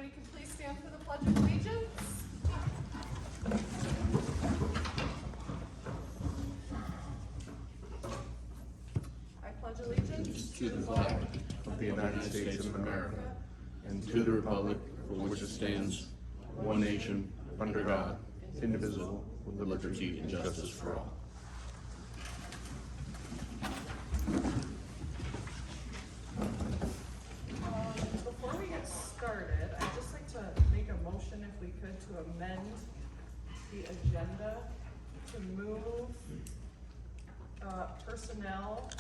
everybody can please stand for the Pledge of Allegiance. I pledge allegiance To the flag of the United States of America and to the republic for which it stands, one nation, under God, indivisible, with liberty and justice for all. Before we get started, I'd just like to make a motion, if we could, to amend the agenda to move personnel,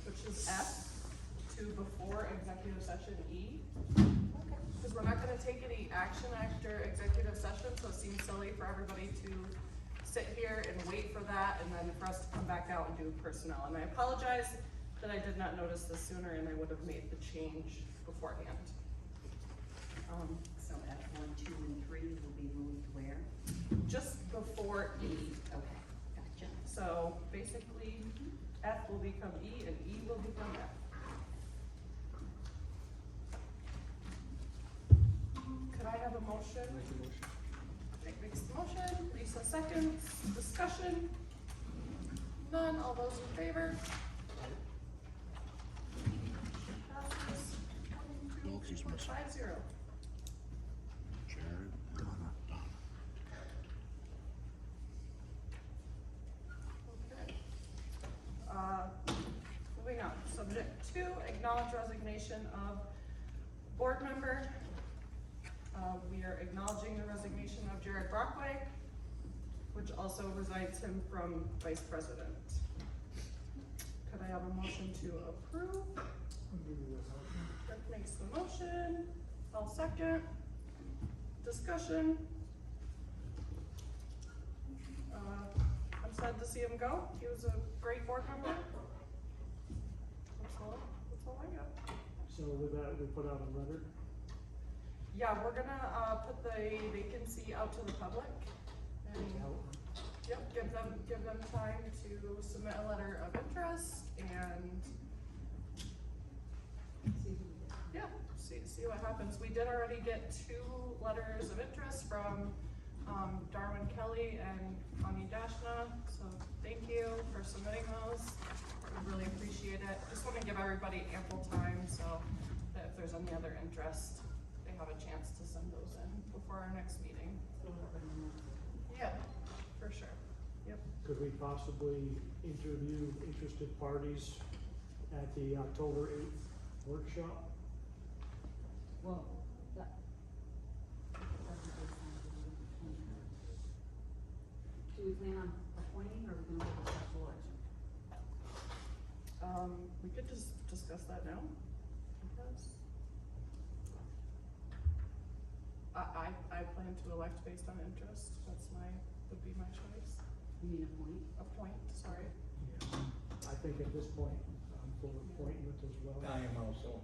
which is F, to before executive session E. Because we're not gonna take any action after executive session, so it seems silly for everybody to sit here and wait for that, and then for us to come back out and do personnel. And I apologize that I did not notice this sooner, and I would have made the change beforehand. So F1, 2, and 3 will be moved where? Just before E. Okay, gotcha. So basically, F will become E, and E will become F. Could I have a motion? Nick makes the motion, Lisa seconds, discussion? None, all those in favor? Passes 22.50. Jared, Donna. Okay. Moving on, subject 2, acknowledge resignation of board member. We are acknowledging the resignation of Jared Brockway, which also resigns him from vice president. Could I have a motion to approve? Rick makes the motion, I'll second. Discussion. I'm sad to see him go, he was a great board member. That's all I got. So with that, we put out a letter. Yeah, we're gonna, put the vacancy out to the public. And, yep, give them time to submit a letter of interest and, yeah, see what happens. We did already get 2 letters of interest from, Darwin Kelly and Connie Dashna, so thank you for submitting those. We really appreciate it. Just wanna give everybody ample time, so that if there's any other interest, they have a chance to send those in before our next meeting. Yeah, for sure. Yep. Could we possibly interview interested parties at the October 8th workshop? Well, do we plan on appointing or are we gonna go to special election? We could just discuss that now. I plan to elect based on interest. Would be my choice. You mean appoint? Appoint, sorry. I think at this point, I'm for appointment as well. I am also.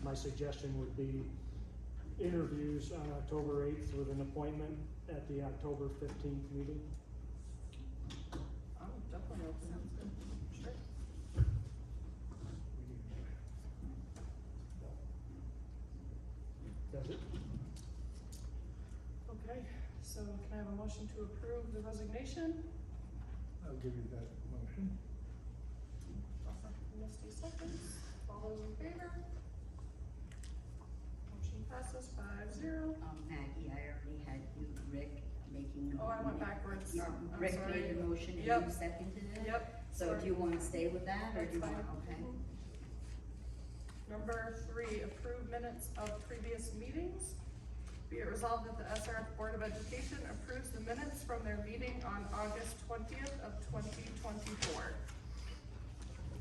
My suggestion would be interviews on October 8th with an appointment at the October 15th meeting. I'm definitely open. Sure. Does it? Okay, so can I have a motion to approve the resignation? I'll give you that motion. Misty seconds. All those in favor? Motion passes 5-0. Maggie, I already had you, Rick, making the. Oh, I went backwards. I'm Rick sorry. made the motion and Yep. you seconded it? Yep. So Sorry. do you wanna stay with that or do you That's want, fine. okay? Number 3, approve minutes of previous meetings. Be it resolved that the SRF Board of Education approves the minutes from their meeting on August 20th of 2024.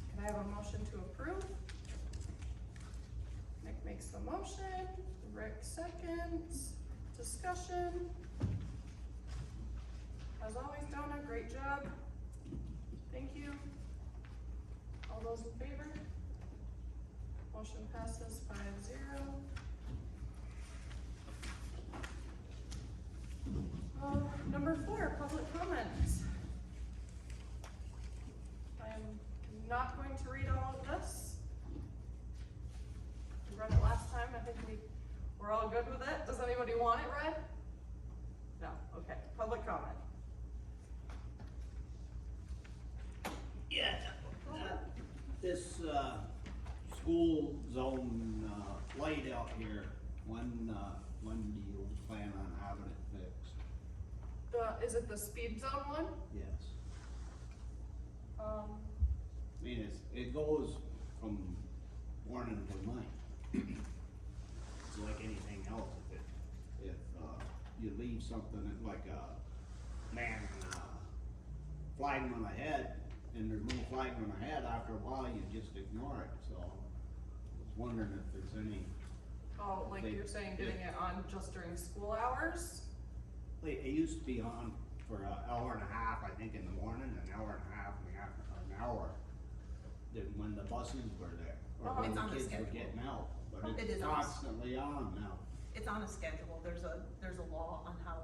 Can I have a motion to approve? Nick makes the motion, Rick seconds, discussion. As always, Donna, great job. Thank you. All those in favor? Motion passes 5-0. Number 4, public comments. I am not going to read all of this. fine, I think we're all good with it. Does anybody want it read? No, okay, public comment. Yeah, this, school zone, light out here, when do you plan on having it fixed? Is it the speed zone one? Yes. Um, I mean, it goes from morning till night. It's like anything else, if you leave something like a man, flagman ahead, and there's no flagman ahead, after a while, you just ignore it, so. I was wondering if there's any, oh, like you're saying getting it on just during school hours? it used to be on for an hour and a half, I think, in the morning, an hour and a half in the afternoon, an hour. Then when the buses were there, or when It's the on the kids were schedule. getting out, but It it's is on. constantly on now. It's on a schedule, there's a law on how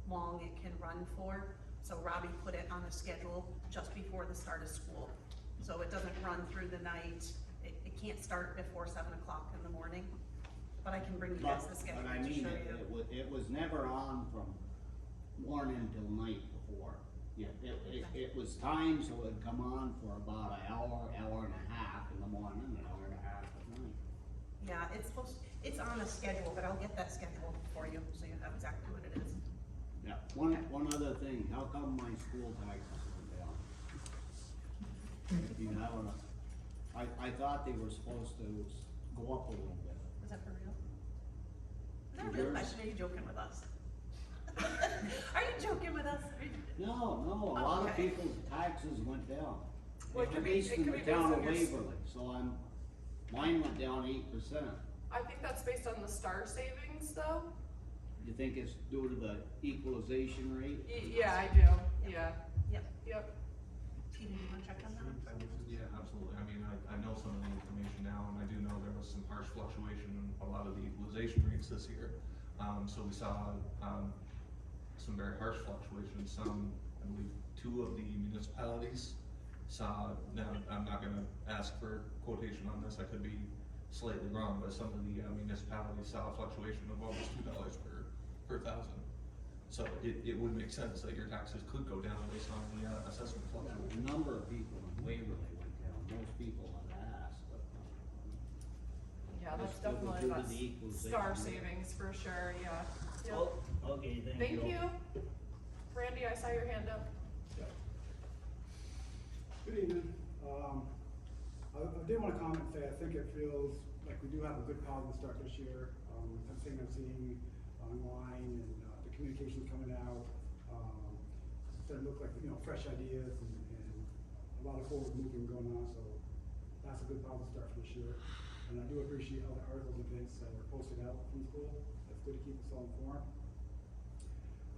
long it can run for. So Robbie put it on a schedule just before the start of school. So it doesn't run through the night, it can't start before 7 o'clock in the morning. But I can bring you guys the schedule But I to mean, show you. it was never on from morning till night before. Yeah, it was times it would come on for about an hour, hour and a half in the morning, an hour and a half at night. Yeah, it's on a schedule, but I'll get that schedule for you, so you have exactly what it is. Yeah, one other thing, how come my school taxes went down? You know, I thought they were supposed to go up a little bit. Is that for real? Is that a Yours? real question, or are you joking with us? Are you joking with us? No, a lot of Okay. people's taxes went down. Well, it could be Based in based the town on of your Waverly, so mine went down 8%. I think that's based on the star savings though. You think it's due to the equalization rate? Yeah, I do, yeah, Yep. yep. Tina, you wanna check on that? Yeah, absolutely. I mean, I know some of the information now, and I do know there was some harsh fluctuation in a lot of the equalization rates this year. So we saw, some very harsh fluctuations. Some, I believe, 2 of the municipalities saw, now, I'm not gonna ask for quotation on this, I could be slightly wrong, but some of the municipalities saw a fluctuation of almost $2 per thousand. So it would make sense that your taxes could go down based on the assessment fluctuation. A number of people in Waverly went down, most people have asked, but. Yeah, that's It's still definitely due to that the equalization star rate. savings for sure, yeah. Yep. Oh, okay, thank you. Thank you. Randy, I saw your hand up. Good evening. I did want to comment and say, I think it feels like we do have a good positive start this year. Everything I'm seeing online and the communications coming out, it look like, fresh ideas and a lot of forward movement going on, so that's a good positive start for this year. And I do appreciate all the articles and events that were posted out from school. That's good to keep us all informed.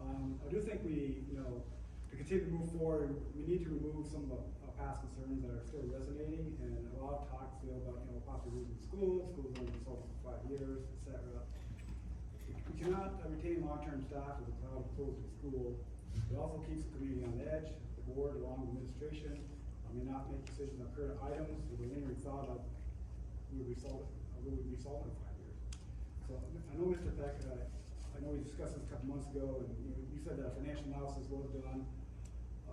I do think to continue to move forward, we need to remove some of the past concerns that are still resonating, and a lot of talk still about, possibly losing schools only been sold for 5 years, etc. We cannot retain long-term staff with a cloud closed to school. It also keeps the community on edge. The board, along with administration, may not make decisions on current items with a lingering thought of will we solve in 5 years. So I know Mr. Peck, I know we discussed this a couple months ago, and you said that a financial analysis was done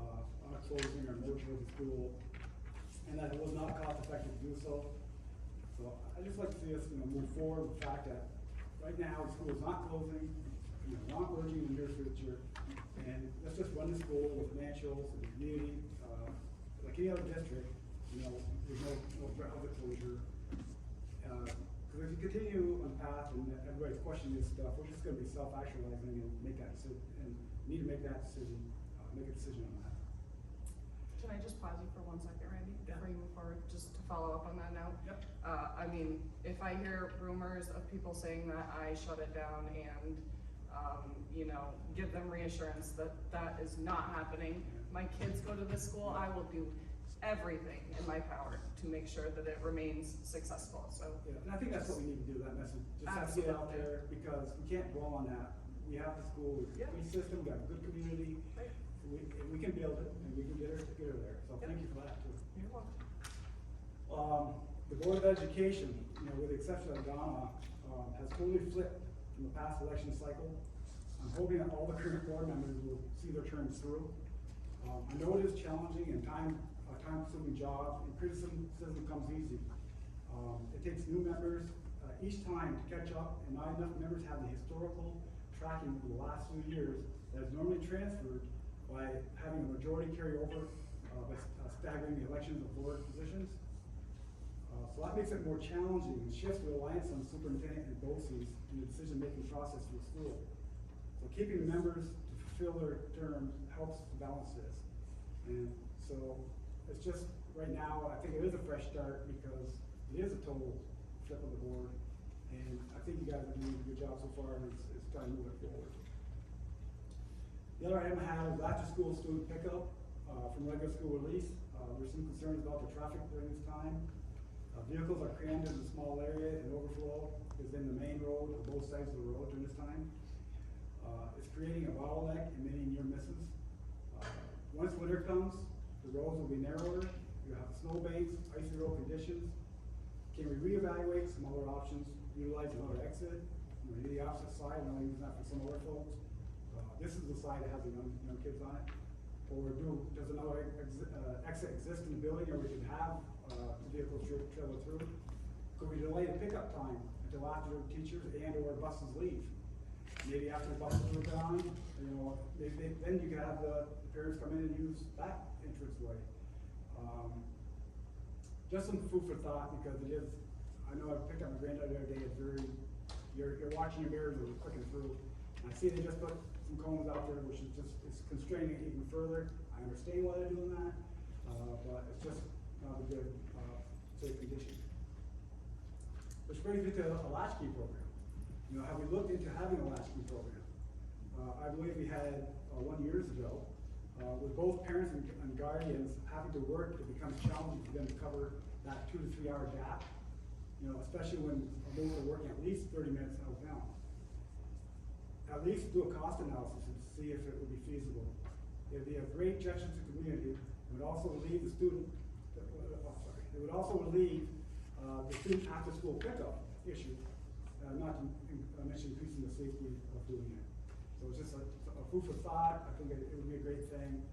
on a closing or merger of the school, and that it was not cost effective to do so. So I just like to see us, move forward with the fact that right now the school is not closing, not merging in the near future, and let's just run the school with financials and the community, like any other district. There's no threat of the closure. Because if you continue on the path and everybody's questioning this stuff, we're just going to be self-actualizing and make that decision, and need to make that decision, make a decision on that. Can I just pause you for 1 second, Randy, Yeah. before you move forward, just to follow up on that note? Yep. I mean, if I hear rumors of people saying that I shut it down and, give them reassurance that that is not happening, my kids go to this school, I will do everything in my power to make sure that it remains successful, so. Yeah, and I think that's what we need to do, that message, just have to get out Absolutely. there, because we can't dwell on that. We have the school, we have a good system, we have a good community, Right. we can build it, and we can get her there, so Yep. thank you for that too. You're welcome. The Board of Education, you know, with the exception of Donna, has totally flipped from the past election cycle. I'm hoping that all the current board members will see their terms through. I know it is challenging and time-consuming job, and criticism comes easy. It takes new members each time to catch up, and not enough members have the historical tracking for the last few years that is normally transferred by having a majority carry over by staggering the elections of board positions. So that makes it more challenging and shifts the reliance on superintendent and BOCES in the decision-making process for the school. So keeping the members to fulfill their terms helps to balance this. And so it's just, right now, I think it is a fresh start because it is a total flip of the board. And I think you guys are doing a good job so far, and it's time to move it forward. The other item I have is after-school student pickup from regular school release. There's some concerns about the traffic during this time. Vehicles are crammed in a small area, and overflow is in the main road or both sides of the road during this time. It's creating a bottleneck and many near misses. Once winter comes, the roads will be narrower. You have snow banks, icy road conditions. Can we reevaluate some other options, utilize another exit, maybe the opposite side, and only use that for some other folks? This is the side that has the young kids on it. Or does another exit exist in the building, or we can have vehicles travel through? Could we delay the pickup time until after teachers and or buses leave? Maybe after the buses are gone, you know, then you can have the parents come in and use that entranceway. Just some food for thought, because it is, I know I picked up my granddaughter the other day, it's very, you're watching your mirrors as we're clicking through. And I see they just put some cones out there, which is just, it's constraining it even further. I understand why they're doing that, but it's just not a good, safe condition. Which brings me to a latchkey program. You know, have we looked into having a latchkey program? I believe we had 1 year ago. With both parents and guardians having to work, it becomes challenging for them to cover that 2 to 3 hour gap. You know, especially when both are working at least 30 minutes out of town. At least do a cost analysis and see if it would be feasible. It'd be a great gesture to the community. It would also relieve the student. It would also relieve the student after-school pickup issue, not to mention increasing the safety of doing it. So it's just a food for thought. I think it would be a great thing.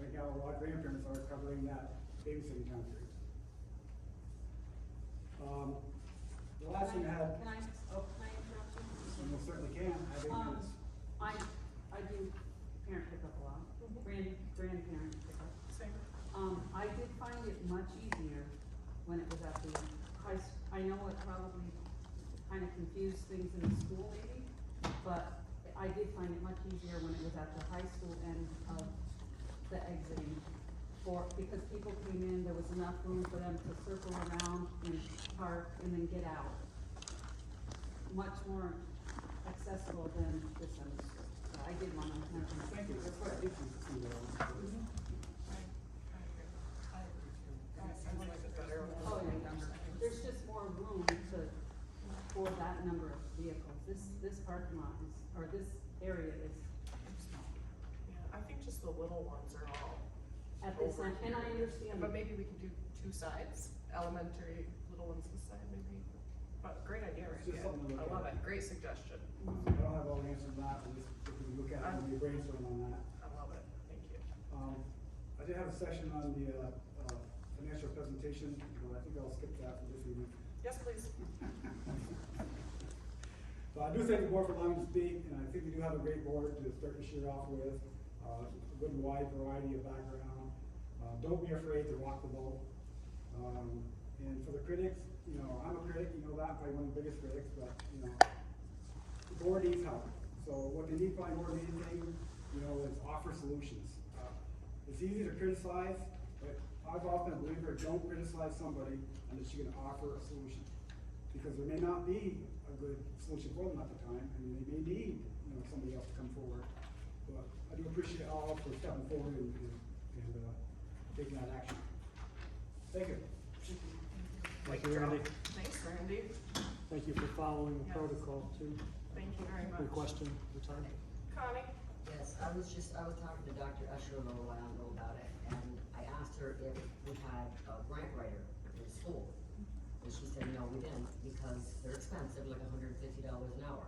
Right now, a lot of grandparents are covering that babysitting time period. The last thing I had. Can I interrupt you? You most certainly can. I have 8 minutes. I do parent pickup a lot, grandparent pickup. Same. I did find it much easier when it was at the high school. I know it probably kind of confused things in the school maybe, but I did find it much easier when it was at the high school end of the exiting because people came in, there was enough room for them to circle around and park and then get out. Much more accessible than this end of school. So I did want to mention that. Thank you. That's what I think you see there. I agree. That sounds like a better one. Oh, yeah, there's just more room for that number of vehicles. This parking lot is, or this area is small. Yeah, I think just the little ones are all At this over end, and I here. understand. But maybe we could do 2 sides, elementary, little ones this side maybe. But great idea, right? It's just something to look I love at. it, great suggestion. I don't have all the answers to that, but just if we look at it, maybe brainstorm on that. I love it, thank you. I did have a session on the financial presentation, but I think I'll skip that for this evening. Yes, please. So I do thank the board for allowing me to speak, and I think we do have a great board to start this year off with, a good and wide variety of background. Don't be afraid to rock the boat. And for the critics, you know, I'm a critic, you know that, probably one of the biggest critics, but, you know, the board needs help. So what they need probably more than anything, you know, is offer solutions. It's easy to criticize, but I've often a believer, don't criticize somebody unless you can offer a solution. Because there may not be a good solution for them at the time, and they may need, you know, somebody else to come forward. But I do appreciate all for stepping forward and taking that action. Thank you. Thank you, Randy. Thanks, Randy. Thank you for following the Yes. protocol too. Thank you very much. Requesting the time. Connie? Yes, I was talking to Dr. Usher a little while ago about it, and I asked her if we had a grant writer in school. And she said, no, we didn't, because they're expensive, like $150 an hour.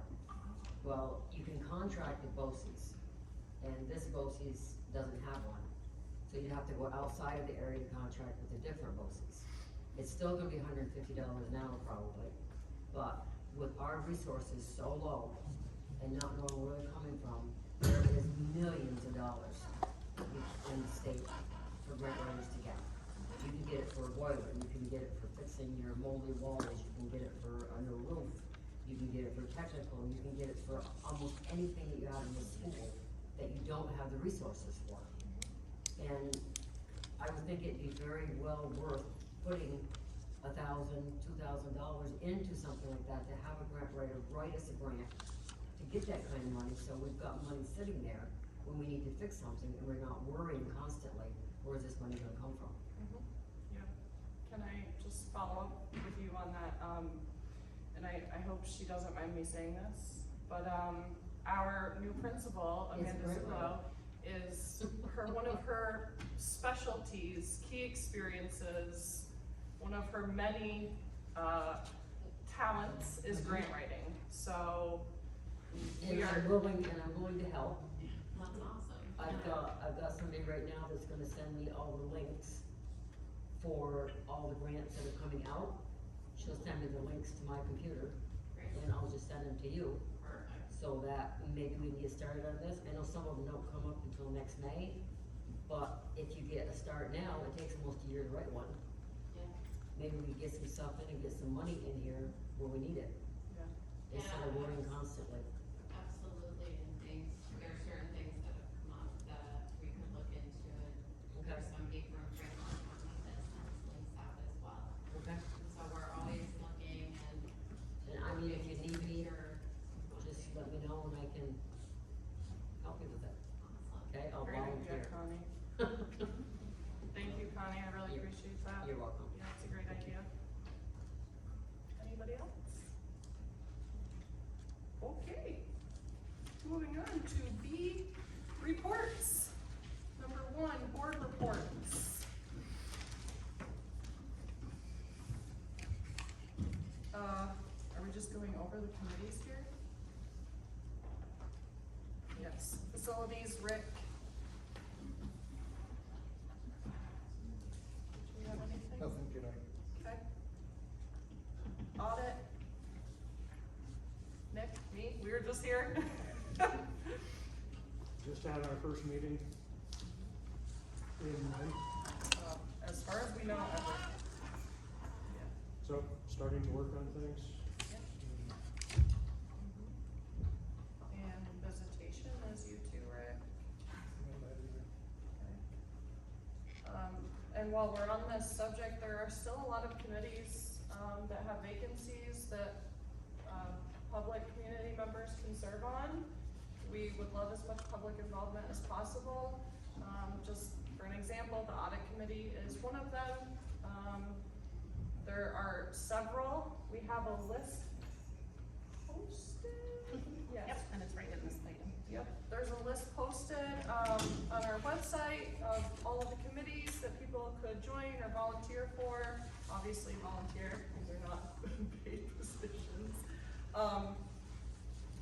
Well, you can contract with BOCES, and this BOCES doesn't have one. So you'd have to go outside of the area to contract with a different BOCES. It's still gonna be $150 an hour probably, but with our resources so low and not knowing where they're coming from, there is millions of dollars in the state for grant writers to get. You can get it for a boiler, you can get it for fixing your moldy walls, you can get it for a new roof, you can get it for technical, you can get it for almost anything that you have in the school that you don't have the resources for. And I would think it'd be very well worth putting $1,000, $2,000 into something like that, to have a grant writer write us a grant to get that kind of money, so we've got money sitting there when we need to fix something, and we're not worrying constantly, where's this money gonna come from? Yeah. Can I just follow up with you on that? And I hope she doesn't mind me saying this, but, our new principal, Amanda Is Zulo, is one of her specialties, key experiences, one of her many, talents is grant writing, so. And we are I'm willing to help. That's awesome. I've got somebody right now that's gonna send me all the links for all the grants that are coming out. She'll send me the links to my computer, Great. and I'll just send them to you, Perfect. so that maybe we can get started on this. I know some of them don't come up until next May, but if you get a start now, it takes almost a year to write one. Yeah. Maybe we get some stuff in and get some money in here where we need it, Yeah. instead of worrying constantly. Absolutely, and there are certain things that have come up that we could look into, and Okay. there's some big room for on the business links out as well. Okay? And so we're always looking and. And I mean, if you need me, Sure. just let me know and I can help you with it, Awesome. okay? I'll Great idea, volunteer. Connie. Thank you, Connie, I really You're- appreciate that. You're welcome. Yeah, it's a great idea. Anybody else? Okay, moving on to B, reports. Number 1, board reports. Are we just going over the committees here? Yes, facilities, Rick. Do you have anything? Nothing tonight. Okay. Audit. Nick, me, we were just here. Just had our first meeting in May, As far as we know, ever. so starting to work on things. And visitation is you too, Rick. And while we're on this subject, there are still a lot of committees, that have vacancies that, public community members can serve on. We would love as much public involvement as possible. Just for an example, the audit committee is one of them. There are several. We have a list posted. Yes. Yep, and it's right in this item. Yep, there's a list posted, on our website of all of the committees that people could join or volunteer for. Obviously volunteer, because they're not paid positions.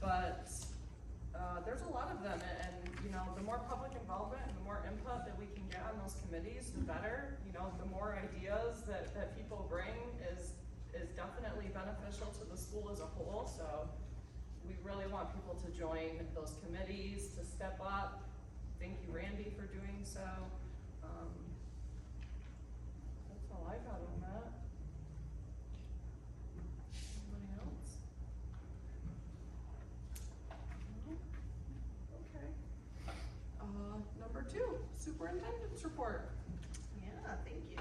But there's a lot of them, and, you know, the more public involvement and the more input that we can get on those committees, the better. You know, the more ideas that people bring is definitely beneficial to the school as a whole, so we really want people to join those committees, to step up. Thank you, Randy, for doing so. That's all I got on that. Anybody else? No? Okay. Number 2, superintendent's report. Yeah, thank you.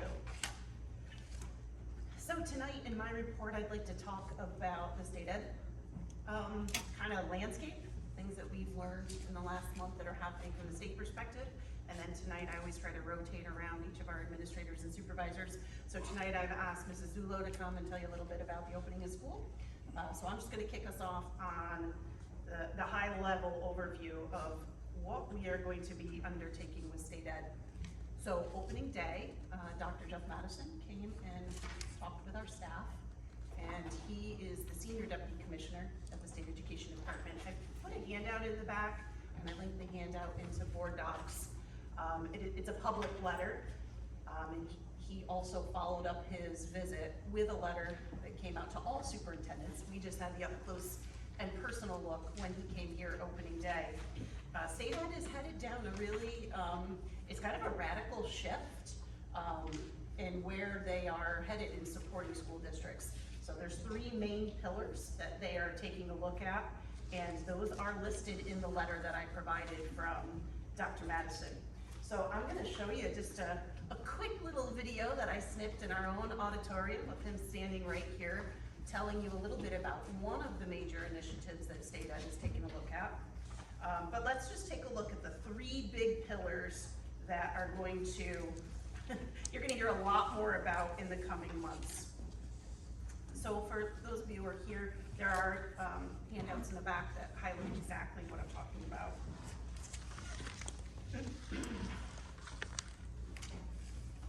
So tonight in my report, I'd like to talk about the state ed, kind of landscape, things that we've learned in the last month that are happening from the state perspective. And then tonight, I always try to rotate around each of our administrators and supervisors. So tonight, I've asked Mrs. Zulo to come and tell you a little bit about the opening of school. So I'm just gonna kick us off on the high level overview of what we are going to be undertaking with state ed. So opening day, Dr. Jeff Madison came and talked with our staff and he is the Senior Deputy Commissioner of the State Education Department. I put a handout in the back, and I linked the handout into board docs. It's a public letter, and he also followed up his visit with a letter that came out to all superintendents. We just had the up close and personal look when he came here opening day. State Ed is headed down a really, it's kind of a radical shift in where they are headed in supporting school districts. So there's 3 main pillars that they are taking a look at, and those are listed in the letter that I provided from Dr. Madison. So I'm gonna show you just a quick little video that I snipped in our own auditorium of him standing right here, telling you a little bit about one of the major initiatives that State Ed is taking a look at. But let's just take a look at the 3 big pillars that are going to, you're gonna hear a lot more about in the coming months. So for those of you who are here, there are handouts in the back that highlight exactly what I'm talking about.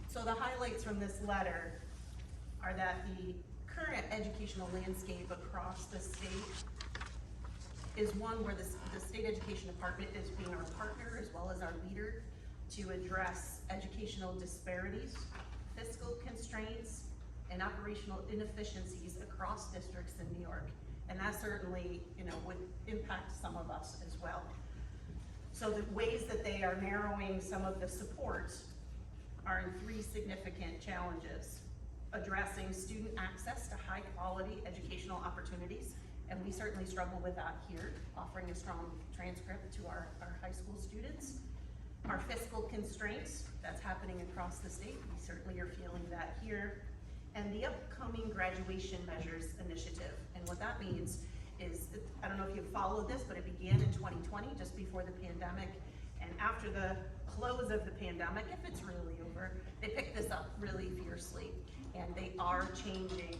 So the highlights from this letter are that the current educational landscape across the state is one where the State Education Department is being our partner as well as our leader to address educational disparities, fiscal constraints, and operational inefficiencies across districts in New York. And that certainly, would impact some of us as well. So the ways that they are narrowing some of the support are in 3 significant challenges: addressing student access to high quality educational opportunities, and we certainly struggle with that here, offering a strong transcript to our high school students. Our fiscal constraints, that's happening across the state, we certainly are feeling that here. And the upcoming graduation measures initiative, and what that means is, I don't know if you followed this, but it began in 2020, just before the pandemic, and after the close of the pandemic, if it's really over, they picked this up really fiercely, and they are changing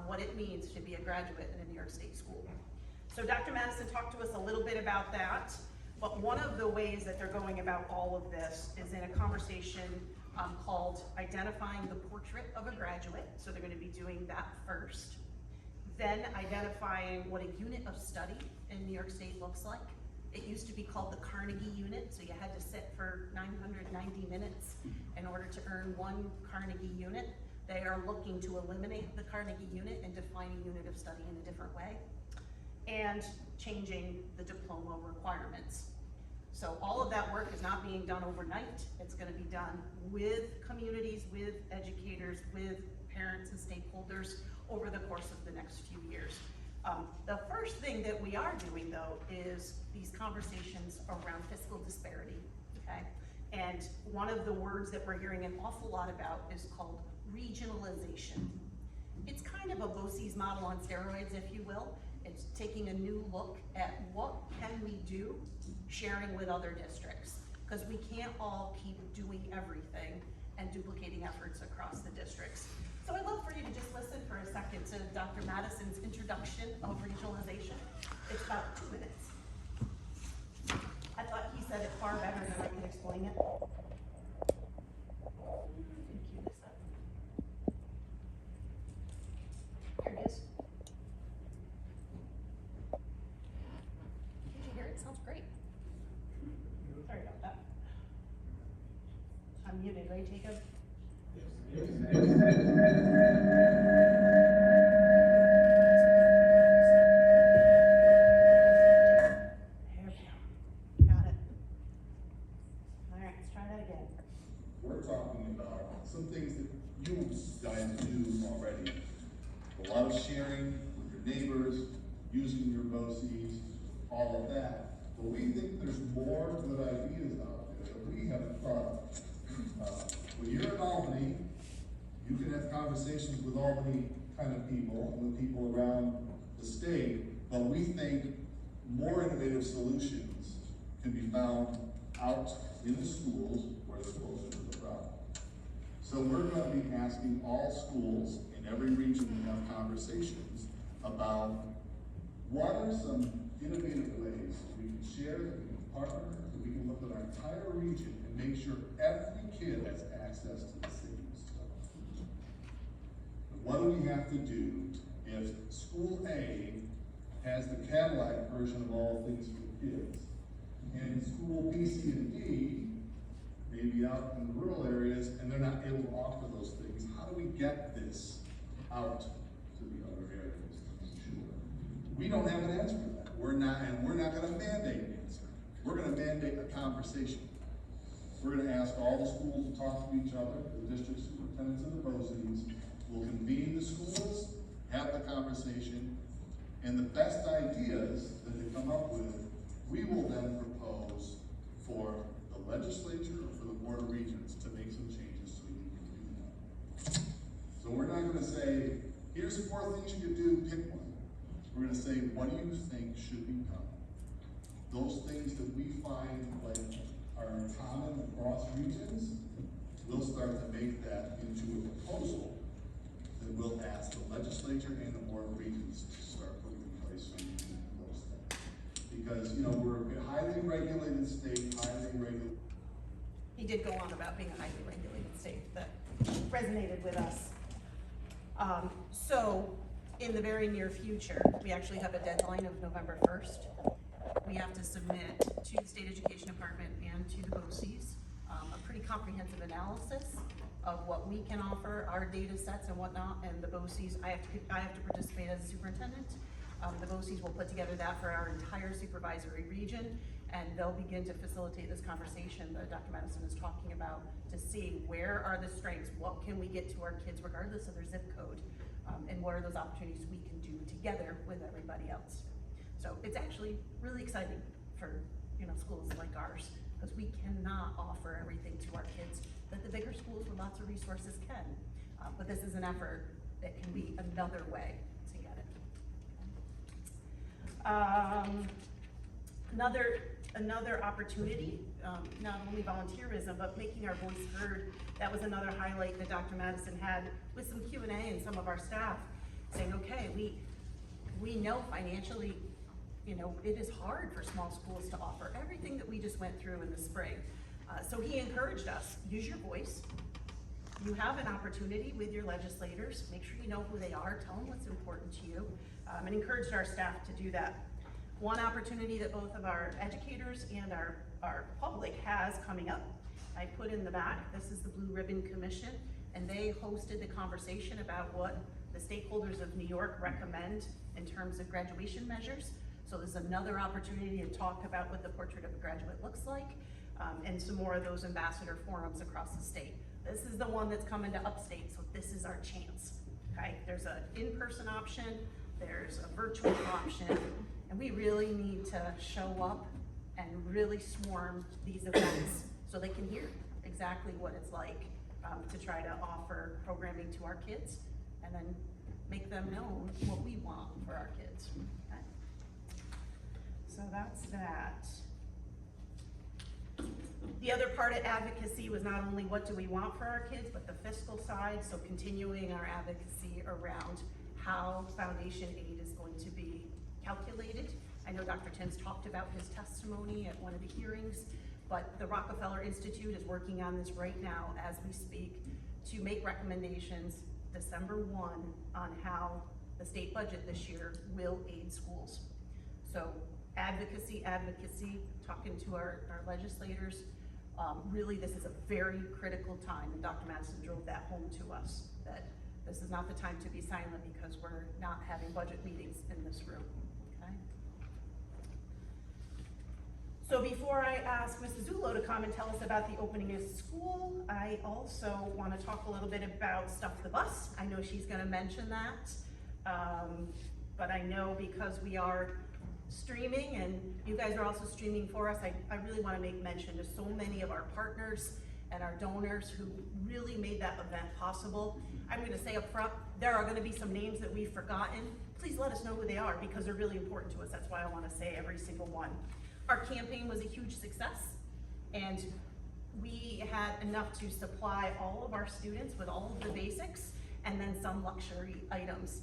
what it means to be a graduate in a New York State school. So Dr. Madison talked to us a little bit about that, but one of the ways that they're going about all of this is in a conversation called Identifying the Portrait of a Graduate. So they're going to be doing that first. Then identifying what a unit of study in New York State looks like. It used to be called the Carnegie Unit, so you had to sit for 990 minutes in order to earn 1 Carnegie Unit. They are looking to eliminate the Carnegie Unit and define a unit of study in a different way, and changing the diploma requirements. So all of that work is not being done overnight. It's going to be done with communities, with educators, with parents and stakeholders over the course of the next few years. The first thing that we are doing, though, is these conversations around fiscal disparity, okay? And one of the words that we're hearing an awful lot about is called regionalization. It's kind of a BOCES model on steroids, if you will. It's taking a new look at what can we do, sharing with other districts, because we can't all keep doing everything and duplicating efforts across the districts. So I'd love for you to just listen for a second to Dr. Madison's introduction of regionalization. It's about 2 minutes. I thought he said it far better than I can explain it. Here it is. Did you hear it? Sounds great. Sorry about that. I'm muted, right, Jacob? Got it. All right, let's try that again. We're talking about some things that you guys do already. A lot of sharing with your neighbors, using your BOCES, all of that. But we think there's more good ideas out there that we haven't thought of. When you're in Albany, you can have conversations with Albany kind of people and with people around the state, but we think more innovative solutions can be found out in the schools where they're closer to the problem. So we're going to be asking all schools in every region to have conversations about what are some innovative ways we can share, that we can partner, that we can look at our entire region and make sure every kid has access to the same stuff. What do we have to do if school A has the Cadillac version of All Things for Kids, and school B, C, and D, maybe out in the rural areas, and they're not able to offer those things, how do we get this out to the other areas? We don't have an answer for that. We're not gonna mandate an answer. We're gonna mandate a conversation. We're gonna ask all the schools to talk to each other, the district superintendents and the BOCES. We'll convene the schools, have the conversation, and the best ideas that they come up with, we will then propose for the legislature or for the Board of Regents to make some changes so we can do that. So we're not gonna say, here's 4 things you could do, pick one. We're gonna say, what do you think should be done? Those things that we find like are common across regions, we'll start to make that into a proposal that we'll ask the legislature and the Board of Regents to start putting in place so we can do those things. Because, you know, we're a highly regulated state, highly regulated. He did go on about being a highly regulated state, that resonated with us. So, in the very near future, we actually have a deadline of November 1st. We have to submit to the State Education Department and to the BOCES a pretty comprehensive analysis of what we can offer, our data sets and whatnot, and the BOCES, I have to participate as a superintendent. The BOCES will put together that for our entire supervisory region, and they'll begin to facilitate this conversation that Dr. Madison is talking about to see where are the strengths, what can we get to our kids regardless of their zip code, and what are those opportunities we can do together with everybody else. So it's actually really exciting for, you know, schools like ours, because we cannot offer everything to our kids that the bigger schools with lots of resources can. But this is an effort that can be another way to get it. Another opportunity, not only volunteerism, but making our voice heard. That was another highlight that Dr. Madison had with some Q&A and some of our staff saying, okay, we know financially, you know, it is hard for small schools to offer everything that we just went through in the spring. So he encouraged us, use your voice. You have an opportunity with your legislators. Make sure you know who they are. Tell them what's important to you. And encouraged our staff to do that. One opportunity that both of our educators and our public has coming up, I put in the back, this is the Blue Ribbon Commission, and they hosted the conversation about what the stakeholders of New York recommend in terms of graduation measures. So there's another opportunity to talk about what the portrait of a graduate looks like, and some more of those ambassador forums across the state. This is the one that's coming to upstate, so this is our chance, okay? There's an in-person option, there's a virtual option, and we really need to show up and really swarm these events so they can hear exactly what it's like to try to offer programming to our kids and then make them know what we want for our kids. Okay? So that's that. The other part of advocacy was not only what do we want for our kids, but the fiscal side, so continuing our advocacy around how foundation aid is going to be calculated. I know Dr. Timms talked about his testimony at one of the hearings, but the Rockefeller Institute is working on this right now as we speak to make recommendations December 1 on how the state budget this year will aid schools. So advocacy, talking to our legislators. Really, this is a very critical time, and Dr. Madison drove that home to us, that this is not the time to be silent because we're not having budget meetings in this room, okay? So before I ask Mrs. Zullo to come and tell us about the opening of school, I also want to talk a little bit about Stuff the Bus. I know she's going to mention that, but I know because we are streaming and you guys are also streaming for us, I really want to make mention to so many of our partners and our donors who really made that event possible. I'm going to say up front, there are going to be some names that we've forgotten. Please let us know who they are because they're really important to us. That's why I want to say every single one. Our campaign was a huge success, and we had enough to supply all of our students with all of the basics and then some luxury items.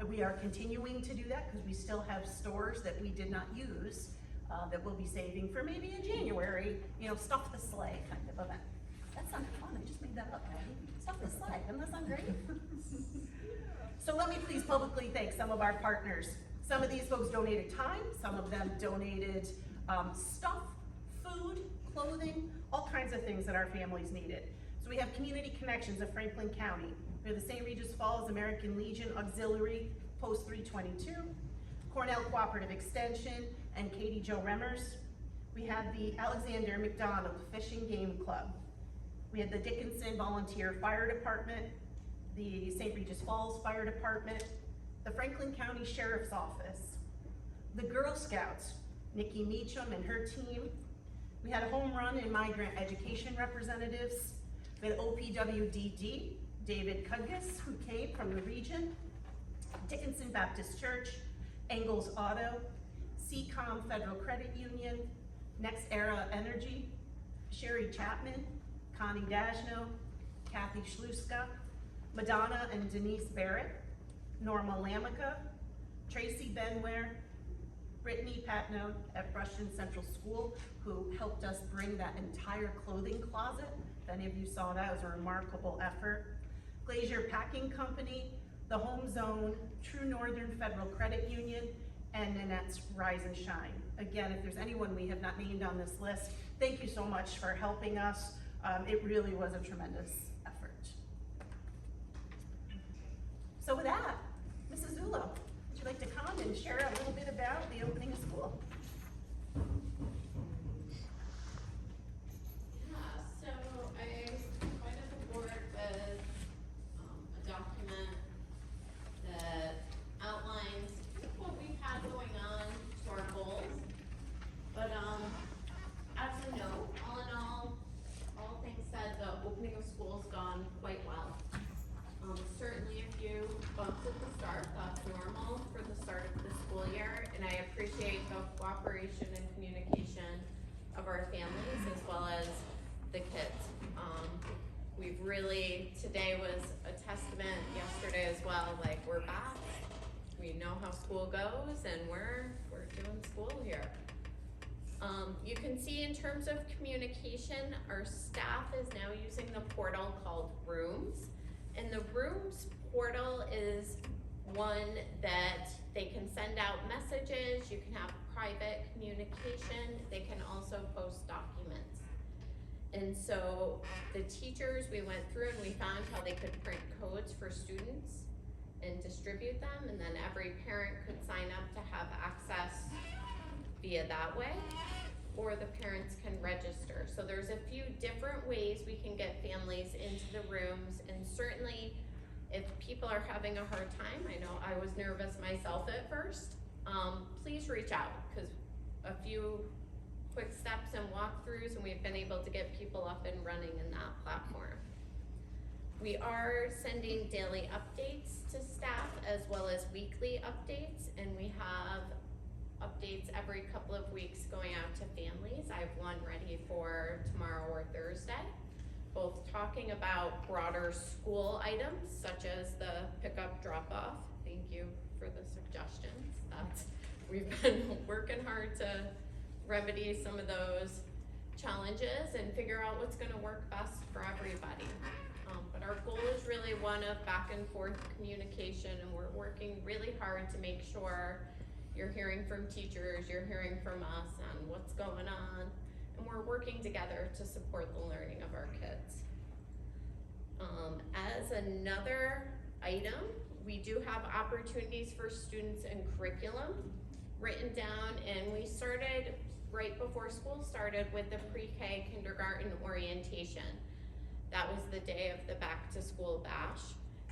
We are continuing to do that because we still have stores that we did not use that we'll be saving for maybe in January, you know, stuff the sleigh kind of event. That sounded fun, I just made that up. Stuff the sleigh, doesn't that sound great? So let me please publicly thank some of our partners. Some of these folks donated time, some of them donated stuff, food, clothing, all kinds of things that our families needed. So we have Community Connections of Franklin County. We have the St. Regis Falls American Legion Auxiliary Post 322, Cornell Cooperative Extension, and Katie Jo Remmers. We have the Alexander McDonald Fishing Game Club. We have the Dickinson Volunteer Fire Department, the St. Regis Falls Fire Department, the Franklin County Sheriff's Office, the Girl Scouts, Nikki Meacham and her team. We had a home run in migrant education representatives. We had OPWDD, David Kudgas, who came from the region, Dickinson Baptist Church, Engels Auto, CCOM Federal Credit Union, Next Era Energy, Sherry Chapman, Connie Dashno, Kathy Schluska, Madonna and Denise Barrett, Norma Lamica, Tracy Benware, Brittany Patno at Russian Central School, who helped us bring that entire clothing closet. If any of you saw that, it was a remarkable effort. Glacier Packing Company, the Home Zone, True Northern Federal Credit Union, and Nanette's Rise and Shine. Again, if there's anyone we have not named on this list, thank you so much for helping us. It really was a tremendous effort. So with that, Mrs. Zullo, would you like to come and share a little bit about the opening of school? Yeah, so I provided the board with a document that outlines what we've had going on to our goals. But as a note, all in all things said, the opening of school's gone quite well. Certainly a few bumps at the start, that's normal for the start of the school year, and I appreciate the cooperation and communication of our families as well as the kids. We've really, today was a testament, yesterday as well, like we're back, we know how school goes, and we're doing school here. You can see in terms of communication, our staff is now using the portal called Rooms. And the Rooms portal is one that they can send out messages, you can have private communication, they can also post documents. And so the teachers, we went through and we found how they could print codes for students and distribute them, and then every parent could sign up to have access via that way, or the parents can register. So there's a few different ways we can get families into the rooms, and certainly if people are having a hard time, I know I was nervous myself at first, please reach out, because a few quick steps and walkthroughs and we've been able to get people up and running in that platform. We are sending daily updates to staff as well as weekly updates, and we have updates every couple of weeks going out to families. I have one ready for tomorrow or Thursday, both talking about broader school items such as the pickup drop-off. Thank you for the suggestions. We've been working hard to remedy some of those challenges and figure out what's going to work best for everybody. But our goal is really one of back and forth communication, and we're working really hard to make sure you're hearing from teachers, you're hearing from us on what's going on, and we're working together to support the learning of our kids. As another item, we do have opportunities for students and curriculum written down, and we started right before school started with the pre-K kindergarten orientation. That was the day of the back to school bash.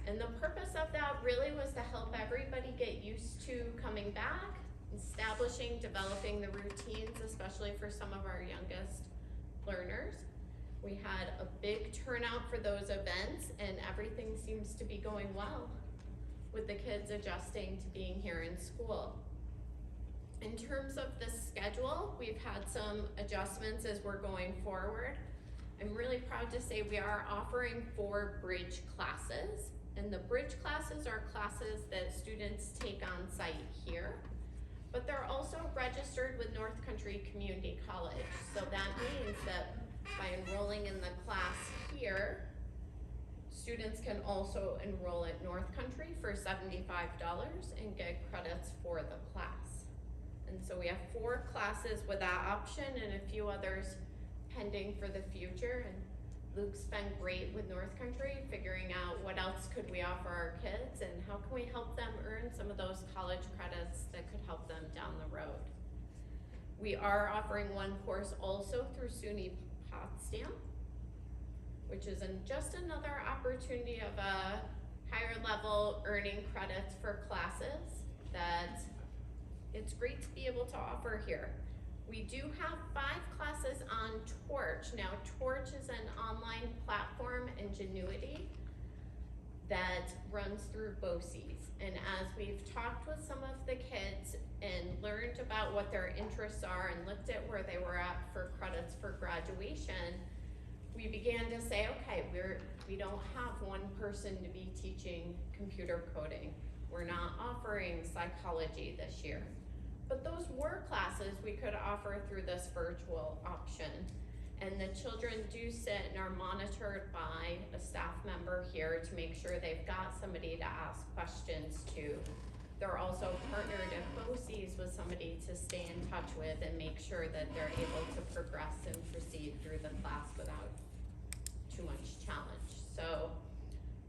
And the purpose of that really was to help everybody get used to coming back, establishing, developing the routines, especially for some of our youngest learners. We had a big turnout for those events, and everything seems to be going well with the kids adjusting to being here in school. In terms of the schedule, we've had some adjustments as we're going forward. I'm really proud to say we are offering 4 bridge classes, and the bridge classes are classes that students take on site here, but they're also registered with North Country Community College. So that means that by enrolling in the class here, Students can also enroll at North Country for $75 and get credits for the class. And so we have 4 classes with that option and a few others pending for the future. And Luke's been great with North Country, figuring out what else could we offer our kids and how can we help them earn some of those college credits that could help them down the road. We are offering one course also through SUNY Potsdam, which is just another opportunity of a higher level earning credits for classes that it's great to be able to offer here. We do have 5 classes on Torch. Now, Torch is an online platform, Ingenuity, that runs through BOCES. And as we've talked with some of the kids and learned about what their interests are and looked at where they were at for credits for graduation, we began to say, okay, we don't have one person to be teaching computer coding. We're not offering psychology this year. But those were classes we could offer through this virtual option. And the children do sit and are monitored by a staff member here to make sure they've got somebody to ask questions to. They're also partnered at BOCES with somebody to stay in touch with and make sure that they're able to progress and proceed through the class without too much challenge. So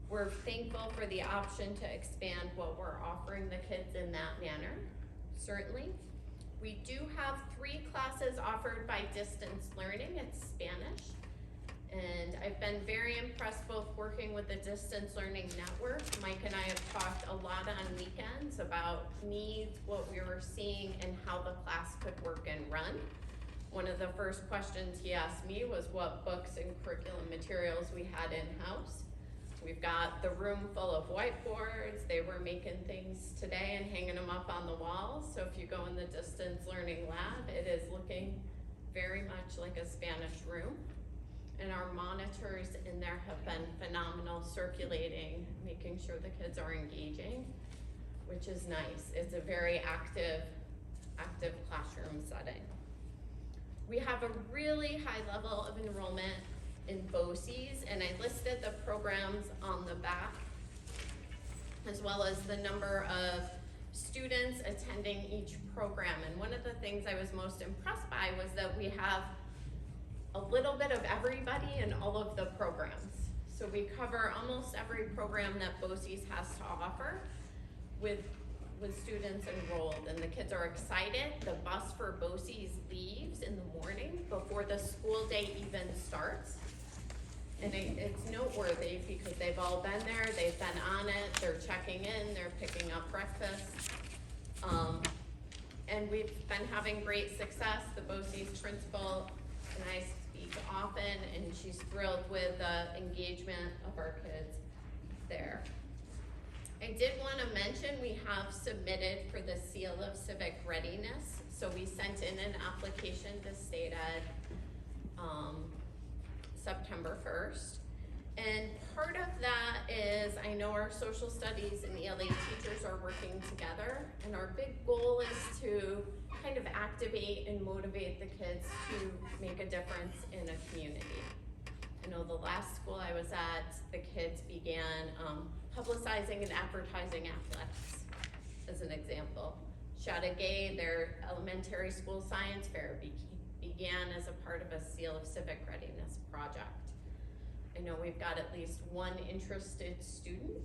we're thankful for the option to expand what we're offering the kids in that manner. Certainly. We do have 3 classes offered by distance learning. It's Spanish. And I've been very impressed both working with the Distance Learning Network. Mike and I have talked a lot on weekends about needs, what we were seeing, and how the class could work and run. One of the first questions he asked me was what books and curriculum materials we had in-house. We've got the room full of whiteboards. They were making things today and hanging them up on the walls. So if you go in the distance learning lab, it is looking very much like a Spanish room. And our monitors in there have been phenomenal, circulating, making sure the kids are engaging, which is nice. It's a very active classroom setting. We have a really high level of enrollment in BOCES, and I listed the programs on the back, as well as the number of students attending each program. And one of the things I was most impressed by was that we have a little bit of everybody in all of the programs. So we cover almost every program that BOCES has to offer with students enrolled, and the kids are excited. The bus for BOCES leaves in the morning before the school day even starts. And it's noteworthy because they've all been there, they've been on it, they're checking in, they're picking up breakfast. And we've been having great success. The BOCES principal and I speak often, and she's thrilled with the engagement of our kids there. I did want to mention we have submitted for the Seal of Civic Readiness. So we sent in an application to State Ed September 1st. And part of that is, I know our social studies and ELA teachers are working together, and our big goal is to kind of activate and motivate the kids to make a difference in a community. I know the last school I was at, the kids began publicizing and advertising athletics, as an example. Chateauguay, their elementary school science fair began as a part of a Seal of Civic Readiness project. I know we've got at least one interested student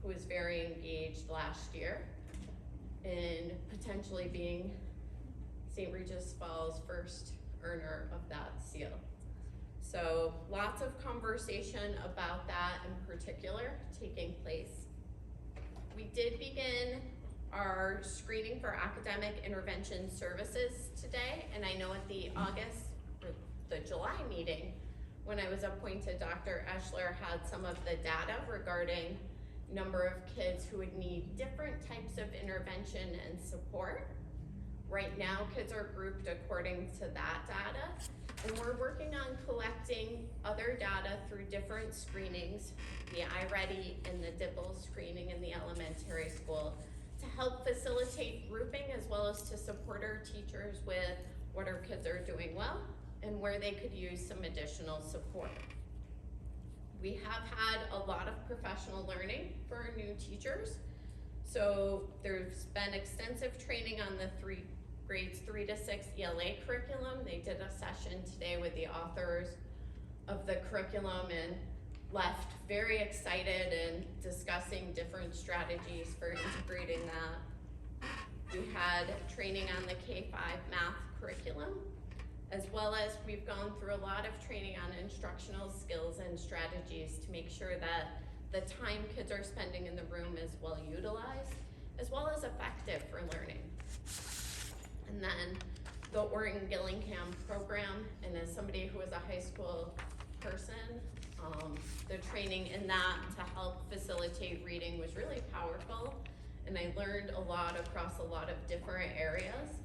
who was very engaged last year in potentially being St. Regis Falls' first earner of that seal. So lots of conversation about that in particular taking place. We did begin our screening for academic intervention services today, and I know at the July meeting, when I was appointed, Dr. Eschler had some of the data regarding number of kids who would need different types of intervention and support. Right now, kids are grouped according to that data, and we're working on collecting other data through different screenings, the iReady and the DIPPLE screening in the elementary school, to help facilitate grouping as well as to support our teachers with what our kids are doing well and where they could use some additional support. We have had a lot of professional learning for our new teachers. So there's been extensive training on the grades 3 to 6 ELA curriculum. They did a session today with the authors of the curriculum and left very excited and discussing different strategies for integrating that. We had training on the K-5 math curriculum, as well as we've gone through a lot of training on instructional skills and strategies to make sure that the time kids are spending in the room is well utilized, as well as effective for learning. And then the Oregon Gillingham program, and as somebody who is a high school person, the training in that to help facilitate reading was really powerful, and I learned a lot across a lot of different areas.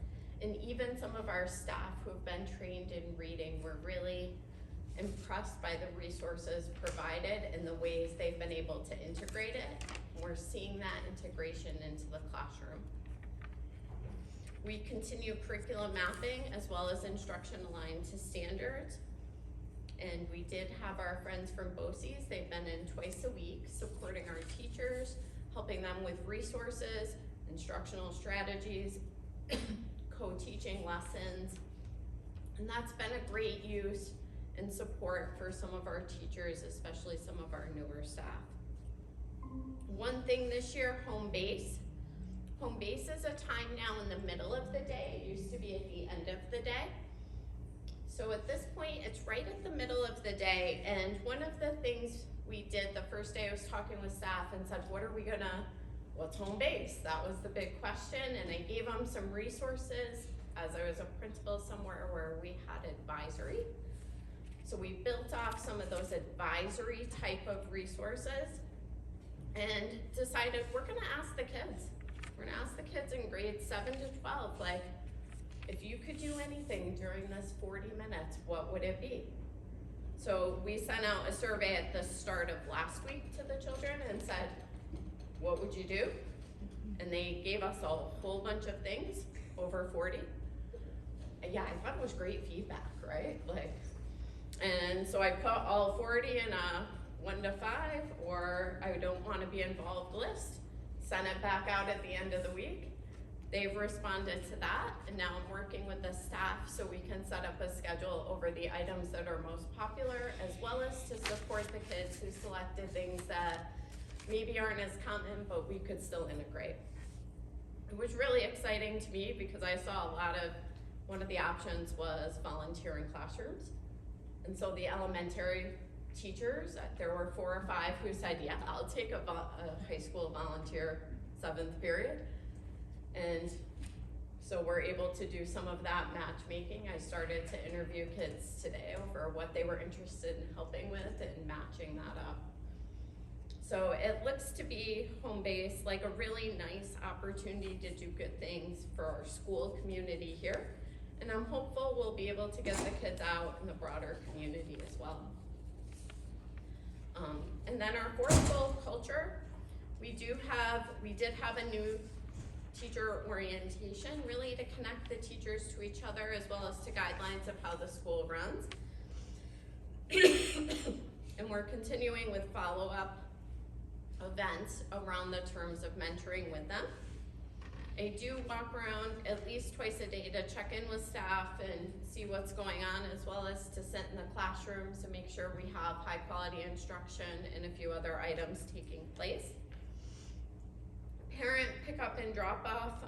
And even some of our staff who have been trained in reading were really impressed by the resources provided and the ways they've been able to integrate it. And we're seeing that integration into the classroom. We continue curriculum mapping as well as instruction aligned to standards. And we did have our friends from BOCES. They've been in twice a week supporting our teachers, helping them with resources, instructional strategies, co-teaching lessons. And that's been a great use and support for some of our teachers, especially some of our newer staff. One thing this year, home base. Home base is a time now in the middle of the day. It used to be at the end of the day. So at this point, it's right at the middle of the day. And one of the things we did the first day I was talking with staff and said, what's home base? That was the big question. And I gave them some resources as I was a principal somewhere where we had advisory. So we built off some of those advisory type of resources and decided we're gonna ask the kids. We're gonna ask the kids in grades 7 to 12, like, if you could do anything during this 40 minutes, what would it be? So we sent out a survey at the start of last week to the children and said, what would you do? And they gave us a whole bunch of things, over 40. And yeah, I thought it was great feedback, right? And so I put all 40 in a 1 to 5 or I don't want to be involved list, sent it back out at the end of the week. They've responded to that, and now I'm working with the staff so we can set up a schedule over the items that are most popular, as well as to support the kids who selected things that maybe aren't as common, but we could still integrate. It was really exciting to me because I saw one of the options was volunteer in classrooms. And so the elementary teachers, there were 4 or 5 who said, yeah, I'll take a high school volunteer 7th period. And so we're able to do some of that matchmaking. I started to interview kids today over what they were interested in helping with and matching that up. So it looks to be home base, like a really nice opportunity to do good things for our school community here. And I'm hopeful we'll be able to get the kids out in the broader community as well. And then our 4th goal, culture. We did have a new teacher orientation, really to connect the teachers to each other as well as to guidelines of how the school runs. And we're continuing with follow-up events around the terms of mentoring with them. I do walk around at least twice a day to check in with staff and see what's going on, as well as to sit in the classrooms and make sure we have high quality instruction and a few other items taking place. Parent pickup and drop off.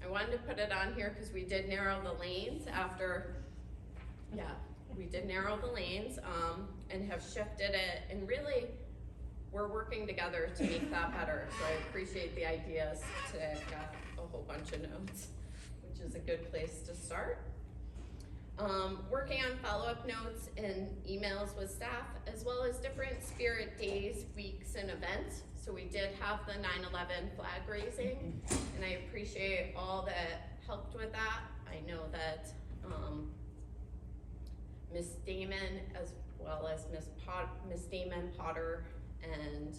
I wanted to put it on here because we did narrow the lanes and have shifted it, and really we're working together to make that better. So I appreciate the ideas today. I've got a whole bunch of notes, which is a good place to start. Working on follow-up notes and emails with staff, as well as different spirit days, weeks, and events. So we did have the 9/11 flag raising, and I appreciate all that helped with that. I know that Miss Damon, as well as Miss Damon Potter and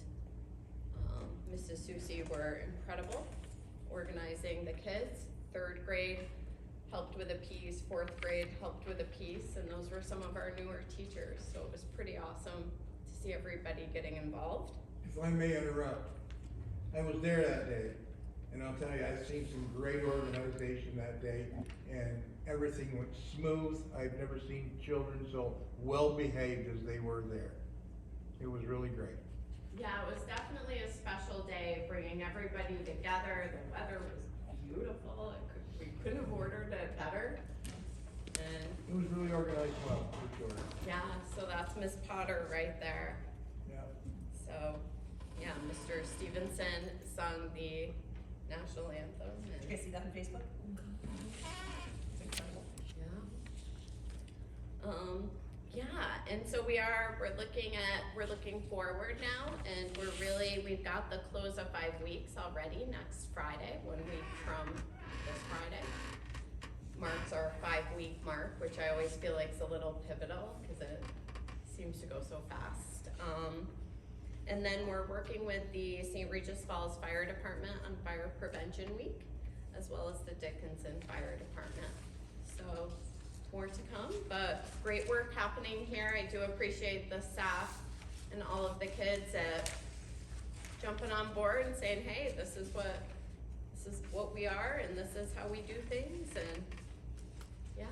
Mrs. Susie were incredible organizing the kids. 3rd grade helped with a piece, 4th grade helped with a piece, and those were some of our newer teachers. So it was pretty awesome to see everybody getting involved. If I may interrupt, I was there that day, and I'll tell you, I've seen some great organization that day, and everything went smooth. I've never seen children so well-behaved as they were there. It was really great. Yeah, it was definitely a special day, bringing everybody together. The weather was beautiful. We couldn't have ordered it better. And It was really organized well, for sure. yeah, so that's Miss Potter right there. Yeah. So, yeah, Mr. Stevenson sung the national anthem. Did And you guys see that on Facebook? It's incredible. yeah. Yeah, and so we're looking forward now, and we've got the close of 5 weeks already next Friday, 1 week from this Friday. Marks our 5-week mark, which I always feel like is a little pivotal, because it seems to go so fast. And then we're working with the St. Regis Falls Fire Department on Fire Prevention Week, as well as the Dickinson Fire Department. So, more to come, but great work happening here. I do appreciate the staff and all of the kids at jumping on board and saying, hey, this is what we are, and this is how we do things, and yeah.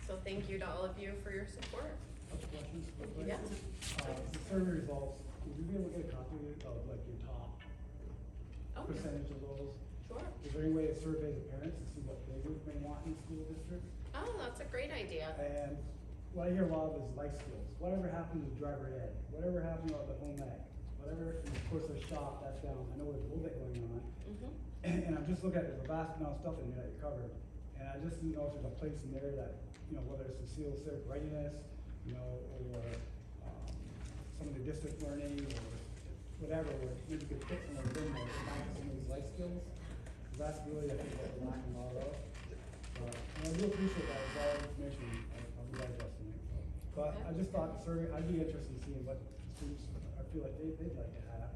So thank you to all of you for your support. Couple questions, real quick. Yeah. The survey results, would you be able to get a copy of like your top Okay, percentage of those? sure. Is there any way to survey the parents to see what they may want in the school district? Oh, that's a great idea. And what I hear a lot of is life skills. Whatever happened to driver ed? Whatever happened to the home ec? Whatever, and of course the shop, that's down. I know there's a little bit going on. Mm-hmm. And I'm just looking at, there's a vast amount of stuff in there that you covered. And I just didn't know if there's a place in there that, you know, whether it's the SEAL Civic Readiness, you know, or, some of the distance learning or whatever, where maybe you could put some of them in there, some of these life skills. 'Cause that's really, I think, what we're lacking a lot of. And I do appreciate that, it's all information, I'll be digesting it, so. But I just thought the survey, I'd be interested in seeing what students, I feel like they'd like to have.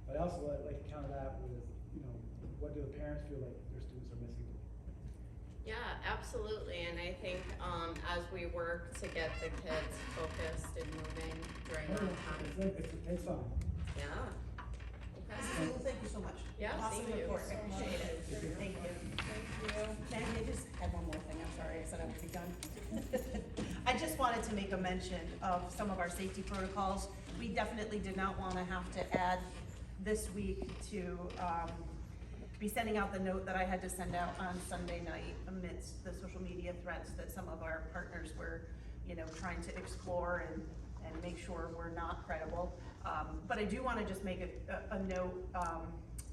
But I also like to counter that with, you know, what do the parents feel like their students are missing? Yeah, absolutely, and I think, as we work to get the kids focused and moving during that time, It takes time. yeah. Okay. Well, thank you so much. Yeah, Awesome thank you report, so I appreciate it. Thank you. Maggie, I just had one more thing, I'm sorry, I said I would be done. I just wanted to make a mention of some of our safety protocols. We definitely did not wanna have to add this week to, be sending out the note that I had to send out on Sunday night amidst the social media threats that some of our partners were, you know, trying to explore and make sure we're not credible. But I do wanna just make a note,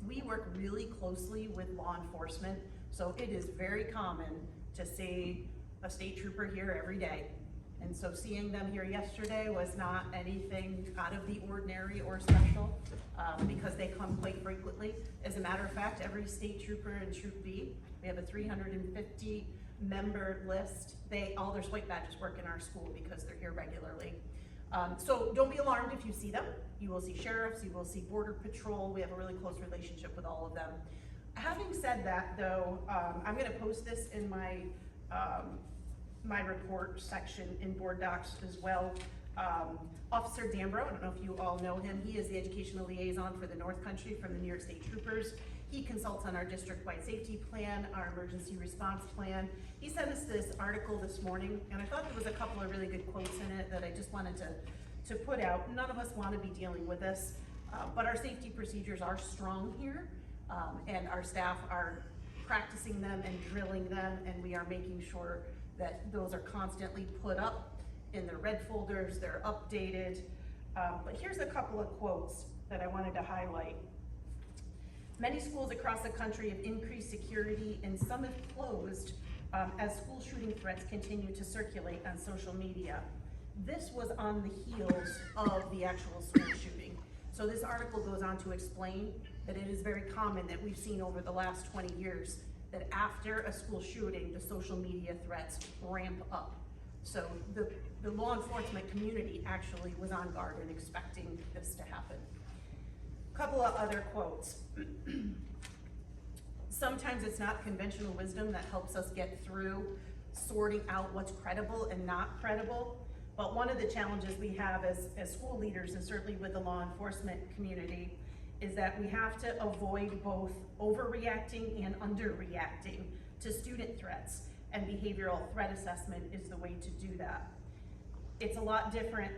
we work really closely with law enforcement, so it is very common to see a state trooper here every day. And so seeing them here yesterday was not anything out of the ordinary or special, because they come quite frequently. As a matter of fact, every state trooper in Troop B, we have a 350 member list. All their swipe badges work in our school because they're here regularly. So don't be alarmed if you see them. You will see sheriffs, you will see border patrol. We have a really close relationship with all of them. Having said that though, I'm gonna post this in my report section in board docs as well. Officer Dambro, I don't know if you all know him, he is the educational liaison for the North Country from the New York State Troopers. He consults on our district-wide safety plan, our emergency response plan. He sent us this article this morning, and I thought there was a couple of really good quotes in it that I just wanted to put out. None of us want to be dealing with this, but our safety procedures are strong here, and our staff are practicing them and drilling them, and we are making sure that those are constantly put up in the red folders, they're updated. But here's a couple of quotes that I wanted to highlight. Many schools across the country have increased security and some have closed as school shooting threats continue to circulate on social media. This was on the heels of the actual school shooting. So this article goes on to explain that it is very common that we've seen over the last 20 years that after a school shooting, the social media threats ramp up. So the law enforcement community actually was on guard and expecting this to happen. Couple of other quotes. Sometimes it's not conventional wisdom that helps us get through sorting out what's credible and not credible. But one of the challenges we have as school leaders, and certainly with the law enforcement community, is that we have to avoid both overreacting and underreacting to student threats, and behavioral threat assessment is the way to do that. It's a lot different,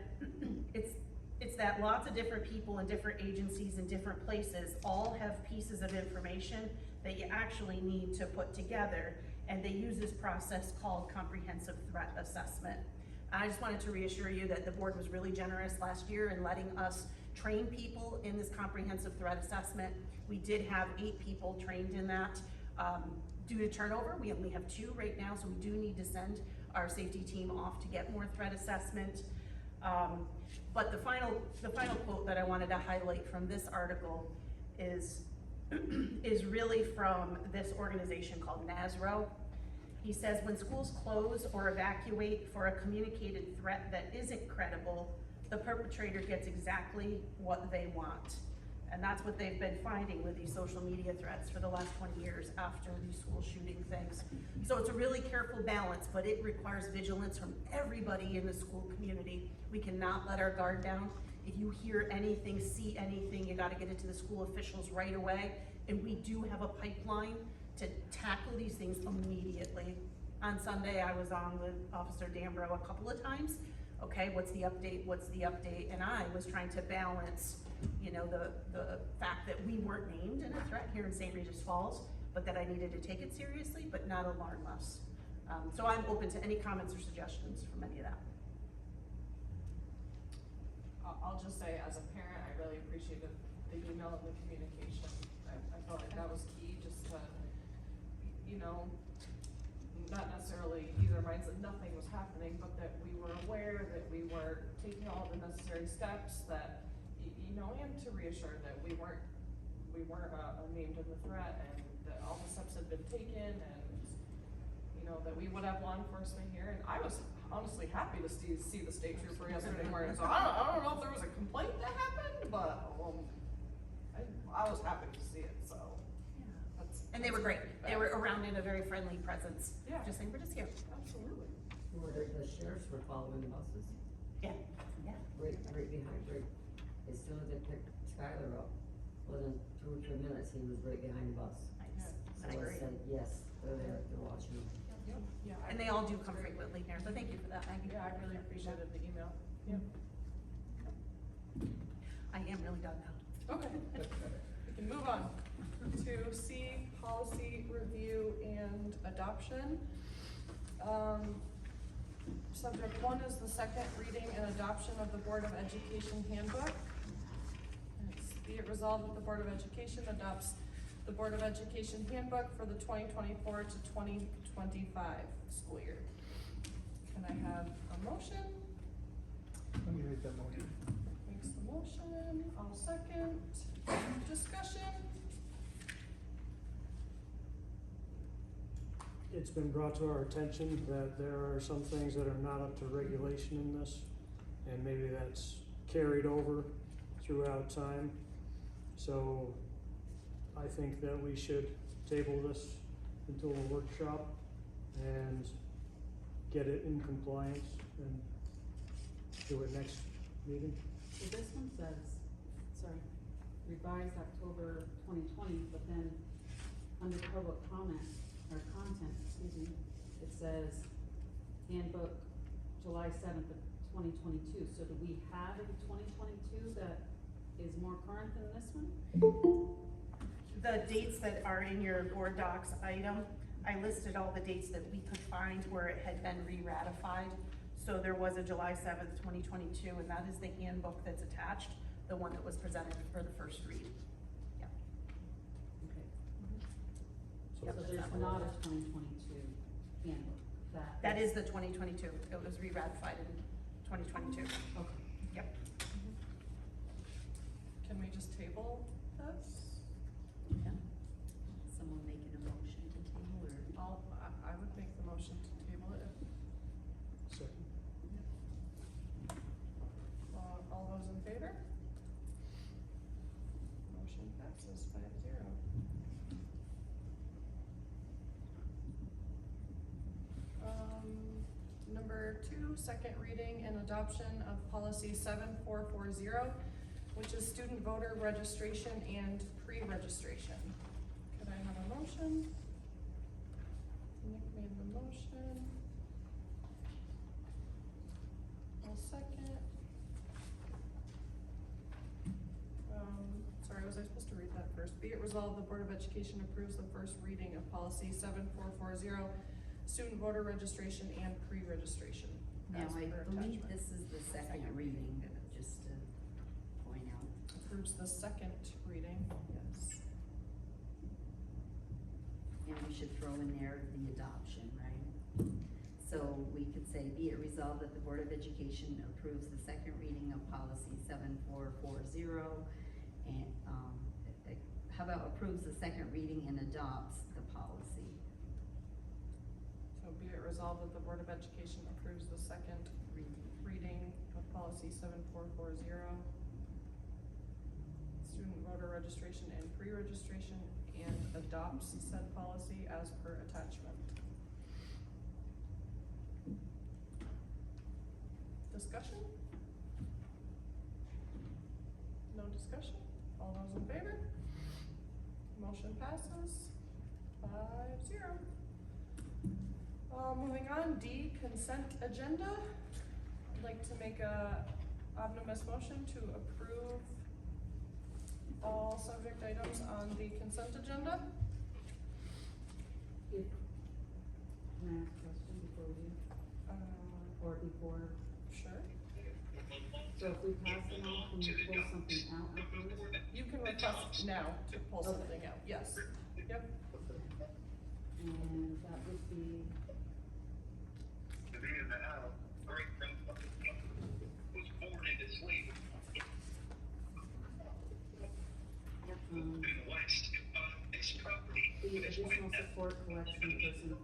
it's that lots of different people and different agencies in different places all have pieces of information that you actually need to put together, and they use this process called comprehensive threat assessment. I just wanted to reassure you that the board was really generous last year in letting us train people in this comprehensive threat assessment. We did have 8 people trained in that. Due to turnover, we only have 2 right now, so we do need to send our safety team off to get more threat assessment. But the final quote that I wanted to highlight from this article is really from this organization called NASRO. He says, when schools close or evacuate for a communicated threat that isn't credible, the perpetrator gets exactly what they want. And that's what they've been finding with these social media threats for the last 20 years after these school shooting things. So it's a really careful balance, but it requires vigilance from everybody in the school community. We cannot let our guard down. If you hear anything, see anything, you gotta get it to the school officials right away. And we do have a pipeline to tackle these things immediately. On Sunday, I was on with Officer Dambro a couple of times. Okay, what's the update, what's the update? And I was trying to balance, you know, the fact that we weren't named in a threat here in St. Regis Falls, but that I needed to take it seriously, but not alarm us. So I'm open to any comments or suggestions from any of that. I'll just say, as a parent, I really appreciated the email and the communication. I felt like that was key, just to, you know, not necessarily ease our minds that nothing was happening, but that we were aware, that we were taking all the necessary steps, that, you know, and to reassure that we weren't named in the threat, and that all the steps had been taken, and, you know, that we would have law enforcement here. And I was honestly happy to see the state trooper yesterday morning. So I don't know if there was a complaint that happened, but I was happy to see it. So And they were great. They were around in a very friendly presence. Yeah. Just saying, we're just here. Absolutely. Where the sheriffs were following the buses, Yeah, yeah. right behind, as soon as they picked Skylar up, within 2 or 3 minutes, he was right behind the bus. Nice. So That's I great. said, yes, they're there, they're watching them. Yeah. And they all do come frequently here, so thank you for that, Maggie. Yeah, I really appreciated the email. Yeah. I am really done now. Okay. We can move on to C, policy review and adoption. Subject 1 is the second reading and adoption of the Board of Education handbook. It's be it resolved that the Board of Education adopts the Board of Education handbook for the 2024 to 2025 school year. Can I have a motion? Let me make that motion. Makes the motion, I'll second. Discussion? It's been brought to our attention that there are some things that are not up to regulation in this, and maybe that's carried over throughout time. So I think that we should table this until a workshop and get it in compliance and do it next meeting. So this one says, revised October 2020, but then under public comment, or content, it says handbook July 7th of 2022. So do we have a 2022 that is more current than this one? The dates that are in your board docs item, I listed all the dates that we could find where it had been re-ratified. So there was a July 7th, 2022, and that is the handbook that's attached, the one that was presented for the first read. Yeah. Okay. So Yep, So that's there's that one. not a 2022 handbook. That is the 2022. It was re-ratified in 2022. Okay. Yep. Can we just table this? Someone making a motion to table or? I would make the motion to table it. Second. All those in favor? Motion passes 5-0. Number number 2, second reading and adoption of policy 7440, which is student voter registration and pre-registration. Could I have a motion? Nick made the motion. I'll second. Sorry, was I supposed to read that first? Be it resolved, the Board of Education approves the first reading of policy 7440, student voter registration and pre-registration. Now, as I per believe attachment. this is the second reading, just to point out. Approves the second reading, yes. And we should throw in there the adoption, right? So we could say, be it resolved that the Board of Education approves the second reading of policy 7440, and, how about approves the second reading and adopts the policy? So be it resolved that the Board of Education approves the second reading of policy 7440, student voter registration and pre-registration, and adopts said policy as per attachment. Discussion? No discussion? All those in favor? Motion passes 5-0. Moving on, D, consent agenda. I'd like to make a omnibus motion to approve all subject items on the consent agenda. If, can I ask a question before we, or before, Sure. so if we pass them all, can we pull something out afterwards? You can request now to pull Okay. something out, yes. Yep. And that would be, the additional support collection person.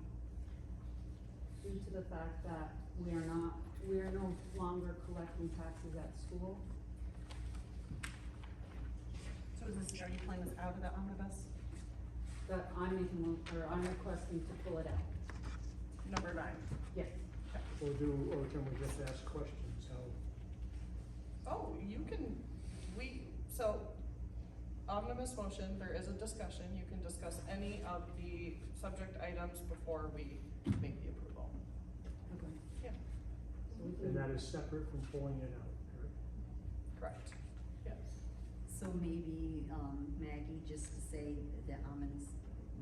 Due to the fact that we are no longer collecting taxes at school. So is this, are you pulling this out of the omnibus? That I'm requesting to pull it out. Number 9. Yes. Or can we just ask questions, how? Oh, you can, so omnibus motion, there is a discussion, you can discuss any of the subject items before we make the approval. Okay. Yeah, So we And can, that is separate from pulling it out, correct? correct, yes. So maybe, Maggie, just to say the ominous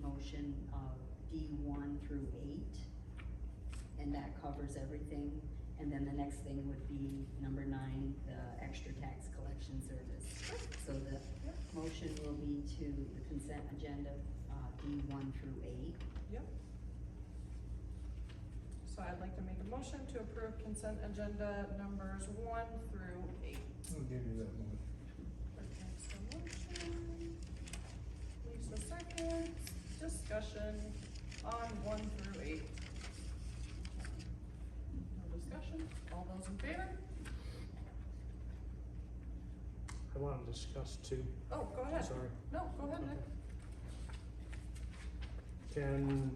motion of D1 through 8, and that covers everything. And then the next thing would be number 9, the extra tax collection service. So the motion will be to the consent agenda, D1 through 8. Yep. So I'd like to make a motion to approve consent agenda numbers 1 through 8. I'll give you that one. Lisa motion, Lisa second, discussion on 1 through 8. No discussion, all those in favor? I want to discuss 2. Oh, go ahead. Sorry. No, go ahead, Nick. Can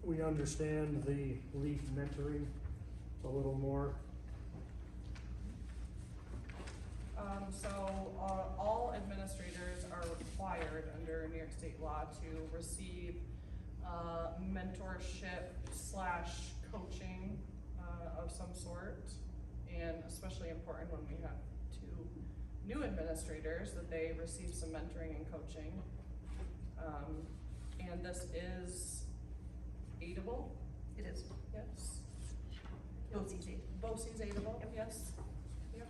we understand the LEAF mentoring a little more? All administrators are required under New York State law to receive mentorship / coaching of some sort. And especially important when we have 2 new administrators, that they receive some mentoring and coaching. And this is aidable, It is. yes? BOCES aid. BOCES aidable, yes. Yep.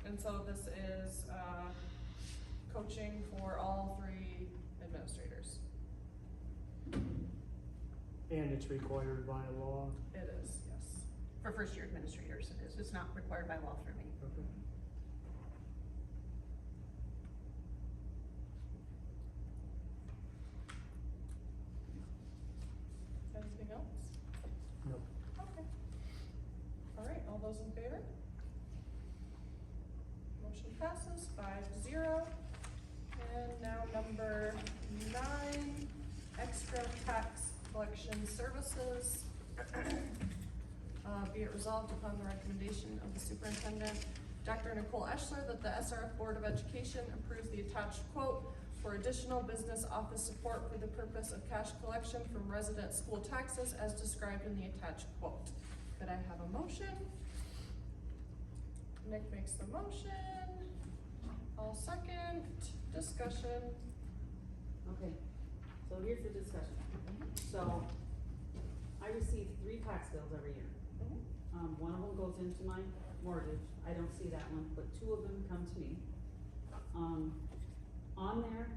And so this is, coaching for all 3 administrators. And it's required by law? It is, yes. For first year administrators, it is. It's not required by law for me. Okay. Anything else? No. Okay. All right, all those in favor? Motion passes 5-0. And now number 9, extra tax collection services. Be it resolved upon the recommendation of the superintendent, Dr. Nicole Eschler, that the SRF Board of Education approves the attached quote for additional business office support for the purpose of cash collection from resident school taxes as described in the attached quote. Could I have a motion? Nick makes the motion. I'll second. Discussion. Okay, so here's the discussion. So, I receive 3 tax bills every year. One of them goes into my mortgage, I don't see that one, but 2 of them come to me. On there,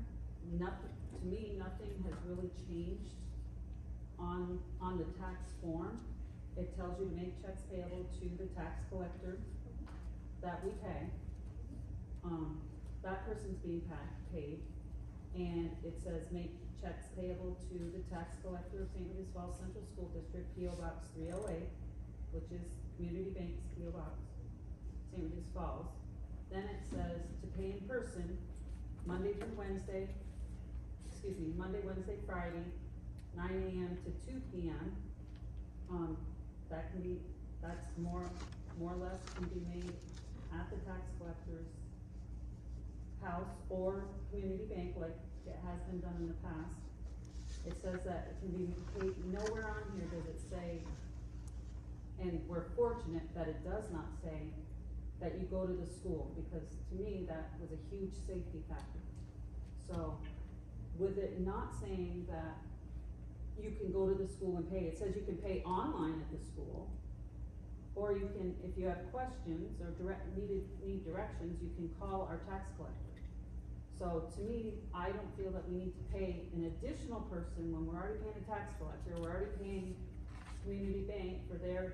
nothing, to me, nothing has really changed on the tax form. It tells you to make checks payable to the tax collector that we pay. That person's being paid, and it says make checks payable to the tax collector of St. Louis Falls Central School District, P.O. Box 308, which is Community Bank's P.O. Box, St. Louis Falls. Then it says to pay in person, Monday, Wednesday, Friday, 9 a.m. to 2 p.m. That's more or less can be made at the tax collector's house or community bank like it has been done in the past. It says that it can be paid, nowhere on here does it say, and we're fortunate that it does not say that you go to the school, because to me, that was a huge safety factor. So, with it not saying that you can go to the school and pay, it says you can pay online at the school, or you can, if you have questions or need directions, you can call our tax collector. So to me, I don't feel that we need to pay an additional person when we're already paying a tax collector, we're already paying Community Bank for their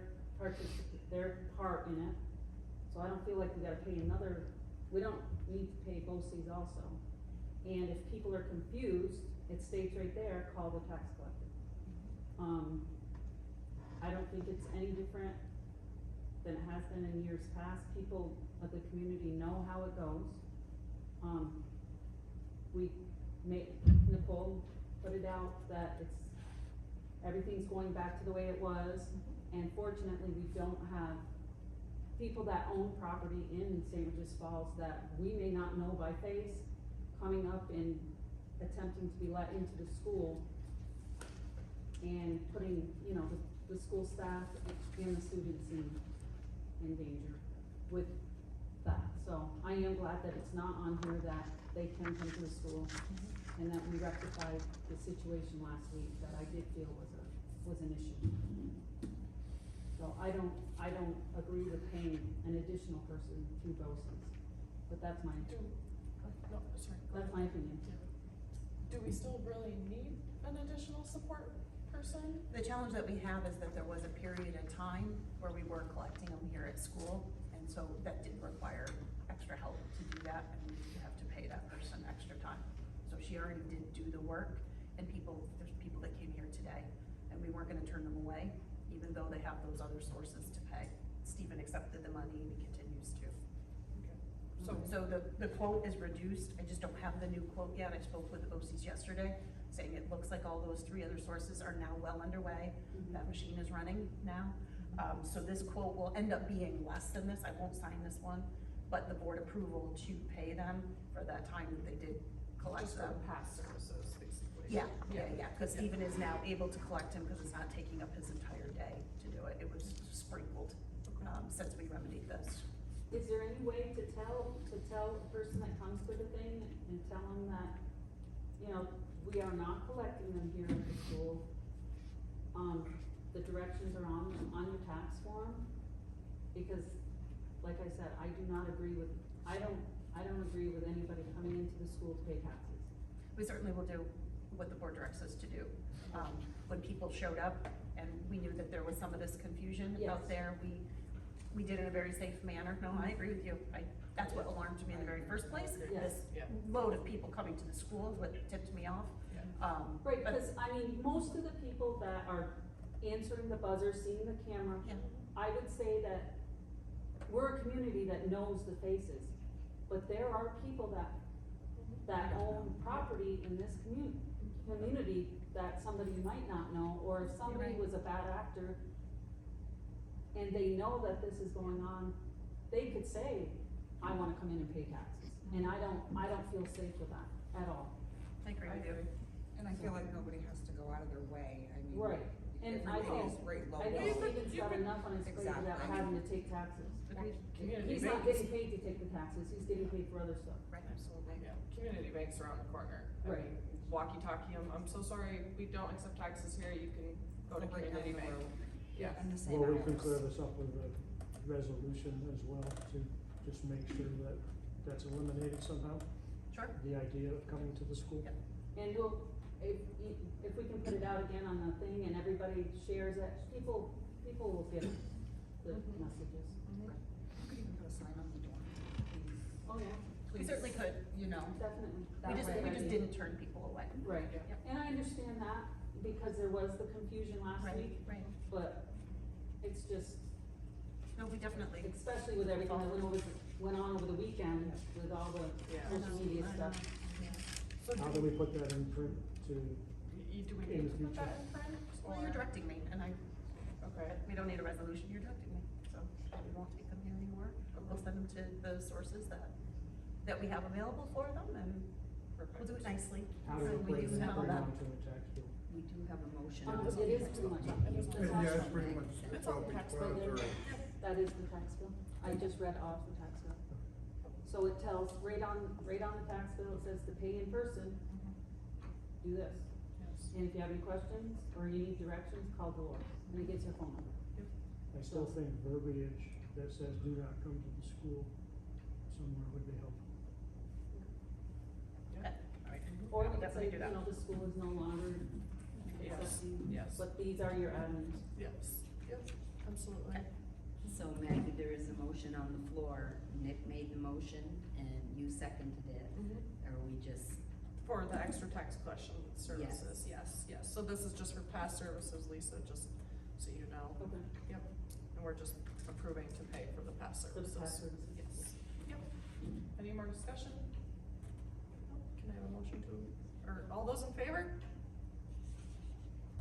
part in it. So I don't feel like we gotta pay another, we don't need to pay BOCES also. And if people are confused, it states right there, call the tax collector. I don't think it's any different than it has been in years past. People of the community know how it goes. Nicole put it out that everything's going back to the way it was, and fortunately, we don't have people that own property in St. Regis Falls that we may not know by face, coming up and attempting to be let into the school and putting, the school staff and the students in danger with that. So I am glad that it's not on here that they can come to the school, and that we rectified the situation last week that I did feel was an issue. So I don't agree with paying an additional person through BOCES, but that's my opinion. Do we still really need an additional support person? The challenge that we have is that there was a period of time where we were collecting them here at school, and so that did require extra help to do that, and we have to pay that person extra time. So she already did do the work, and there's people that came here today, and we weren't gonna turn them away, even though they have those other sources to pay. Stephen accepted the money, and he continues to. So the quote is reduced, I just don't have the new quote yet. I spoke with the BOCES yesterday, saying it looks like all those 3 other sources are now well underway. That machine is running now. So this quote will end up being less than this. I won't sign this one, but the board approval to pay them for that time that they did collect Just them. for past services, basically. Yeah, because Stephen is now able to collect him because it's not taking up his entire day to do it. It was sprinkled, since we remedied this. Is there any way to tell the person that comes to the thing and tell them that, we are not collecting them here at the school? The directions are on your tax form, because, like I said, I do not agree with, I don't agree with anybody coming into the school to pay taxes. We certainly will do what the board directs us to do. When people showed up and we knew that there was some of this confusion out there, we did it in a very safe manner. No, I agree with you. That's what alarmed me in the very first place. Yes. This load of people coming to the school is what tipped me off. Right, because, most of the people that are answering the buzzer, seeing the camera, I would say that we're a community that knows the faces, but there are people that own property in this community that somebody might not know, or if somebody was a bad actor, and they know that this is going on, they could say, I wanna come in and pay taxes. And I don't feel safe with that at all. I agree with you. And I feel like nobody has to go out of their way, I mean. Right. And I Everything think, is rate low. I think You could- Stephen's you got could- enough on his plate without Exactly. having to take taxes. Community He's not banks, getting paid to take the taxes, he's getting paid for other stuff. Right, absolutely. yeah, community banks around the corner. I Right. mean, walkie-talkie 'em, I'm so sorry, we don't accept taxes here, you can go to Right down community the bank. road. Yeah. And the same Well, we can hours. clear this up with a resolution as well to just make sure that that's eliminated somehow, Sure. the idea of coming to the school. Yep. And we'll, if we can put it out again on the thing and everybody shares it, people will get the messages. You could even put a sign on the door. Oh, yeah, We certainly could. You know, definitely. We just, That we way- just didn't turn people away. Right, Yep. and I understand that, because there was the confusion last Right, week, right. but it's just, No, we definitely. especially with everything that went on over the weekend with all the Yeah. social media I stuff. know, yeah. So How do we put that in print to, do we in need the to put that future? in print? Well, or- you're directing me, and Okay. we don't need a resolution, you're directing me, so we won't take them here anymore. We'll send them to the sources that we have available for them, and we'll do it nicely. how do So we bring use that all that. onto a tax bill? We do have a motion. It on is the pretty table. much, It is pretty Yeah, it's pretty much It's on the tax bill. self-explanatory. that is the tax bill, I just read off the tax bill. So it tells, right on the tax bill, it says to pay in person, do this. Yes. And if you have any questions, or you need directions, call Dolores, and it gives her phone number. I still think verbiage that says do not come to the school somewhere would be helpful. Okay, all right. Or I we will could say, definitely do you that. know, the school is no longer Yes, accepting, yes. but these are your items. Yes, yep, absolutely. Okay. So Maggie, there is a motion on the floor. Nick made the motion and you seconded it. Or we just, For the extra tax collection services, yes. So this is just for past services, Lisa, just so you know. Okay. Yep, and we're just approving to pay for the past For the services. past services. Yes, yep. Any more discussion? No? Can I have a motion to, or all those in favor?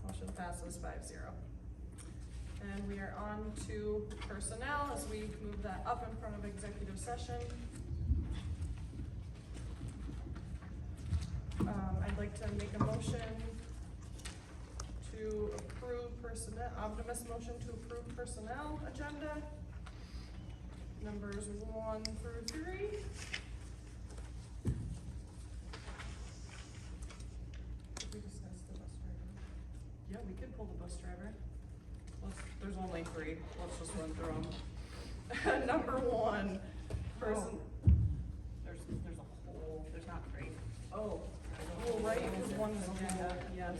Motion passes 5-0. And we are on to personnel as we move that up in front of executive session. I'd like to make a motion to approve personnel, omnibus motion to approve personnel agenda. Numbers 1 through 3. Did we discuss the bus driver? Yeah, we could pull the bus driver. There's only 3, let's just run through them. Number 1, person. There's a whole, there's not three. Oh, right, because one is agenda, yes.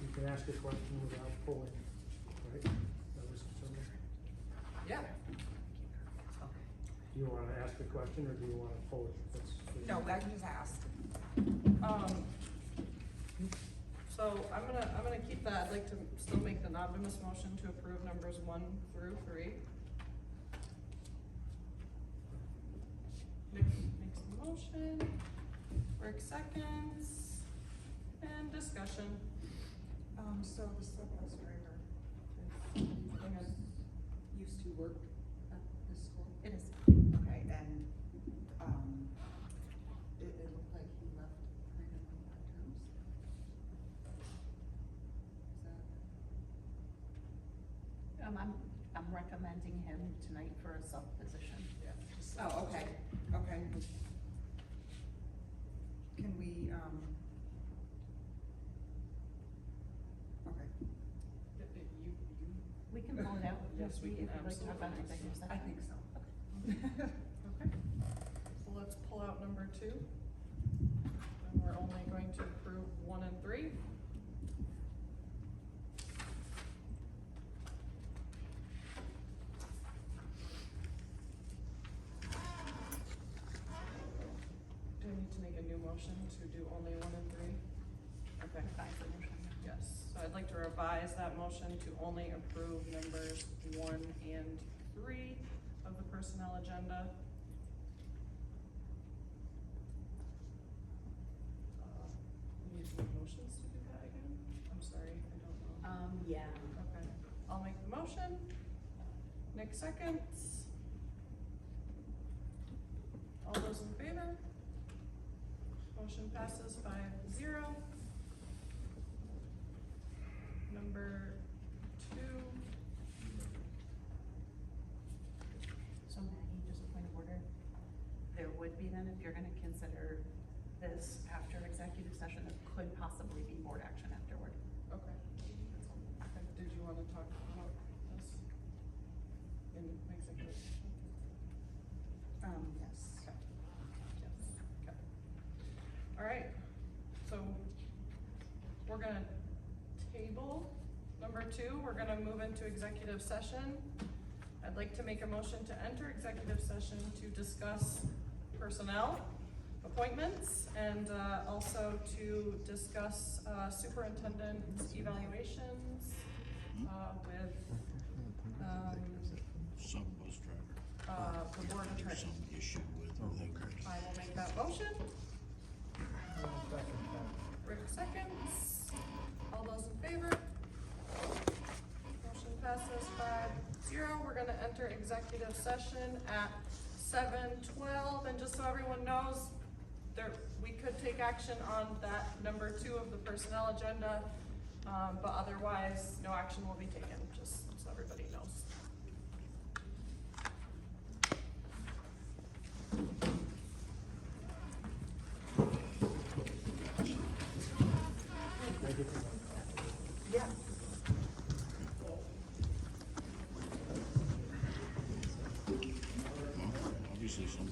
You can ask a question without pulling, right? That was something. Yeah. Do you wanna ask a question or do you wanna pull it? no, I can just ask. So I'm gonna keep that, I'd like to still make the omnibus motion to approve numbers 1 through 3. Nick makes the motion, Rick seconds, and discussion. So the sub bus driver Hang on. used to work at this school? It is. Okay, and, it looked like he left kind of on bad terms. Is that? I'm recommending him tonight for a sub position. Yeah. Oh, okay, okay. Can we, okay. We can pull it out. Yes, we can If you'd like to talk about it, absolutely. executive session. I think so. Okay, so let's pull out number 2. And we're only going to approve 1 and 3. Do I need to make a new motion to do only 1 and 3? Okay. Revise the motion. Yes, so I'd like to revise that motion to only approve numbers 1 and 3 of the personnel agenda. seconds. All those in favor? Motion passes 5-0. Number 2, So Maggie, just a point of order, there would be then, if you're gonna consider this after executive session, there could possibly be board action afterward. okay. Did you wanna talk about this in executive session? Yes. Yes, okay. All right, so we're gonna table number 2, we're gonna move into executive session. I'd like to make a motion to enter executive session to discuss personnel, appointments, and also to discuss superintendent's evaluations with Some bus driver. the board attorney. Some issue with. I will make that motion. Rick seconds. All those in favor? Motion passes 5-0. We're gonna enter executive session at 7:12, and just so everyone knows, we could take action on that number 2 of the personnel agenda, but otherwise, no action will be taken, just so everybody knows. Yeah. Obviously, some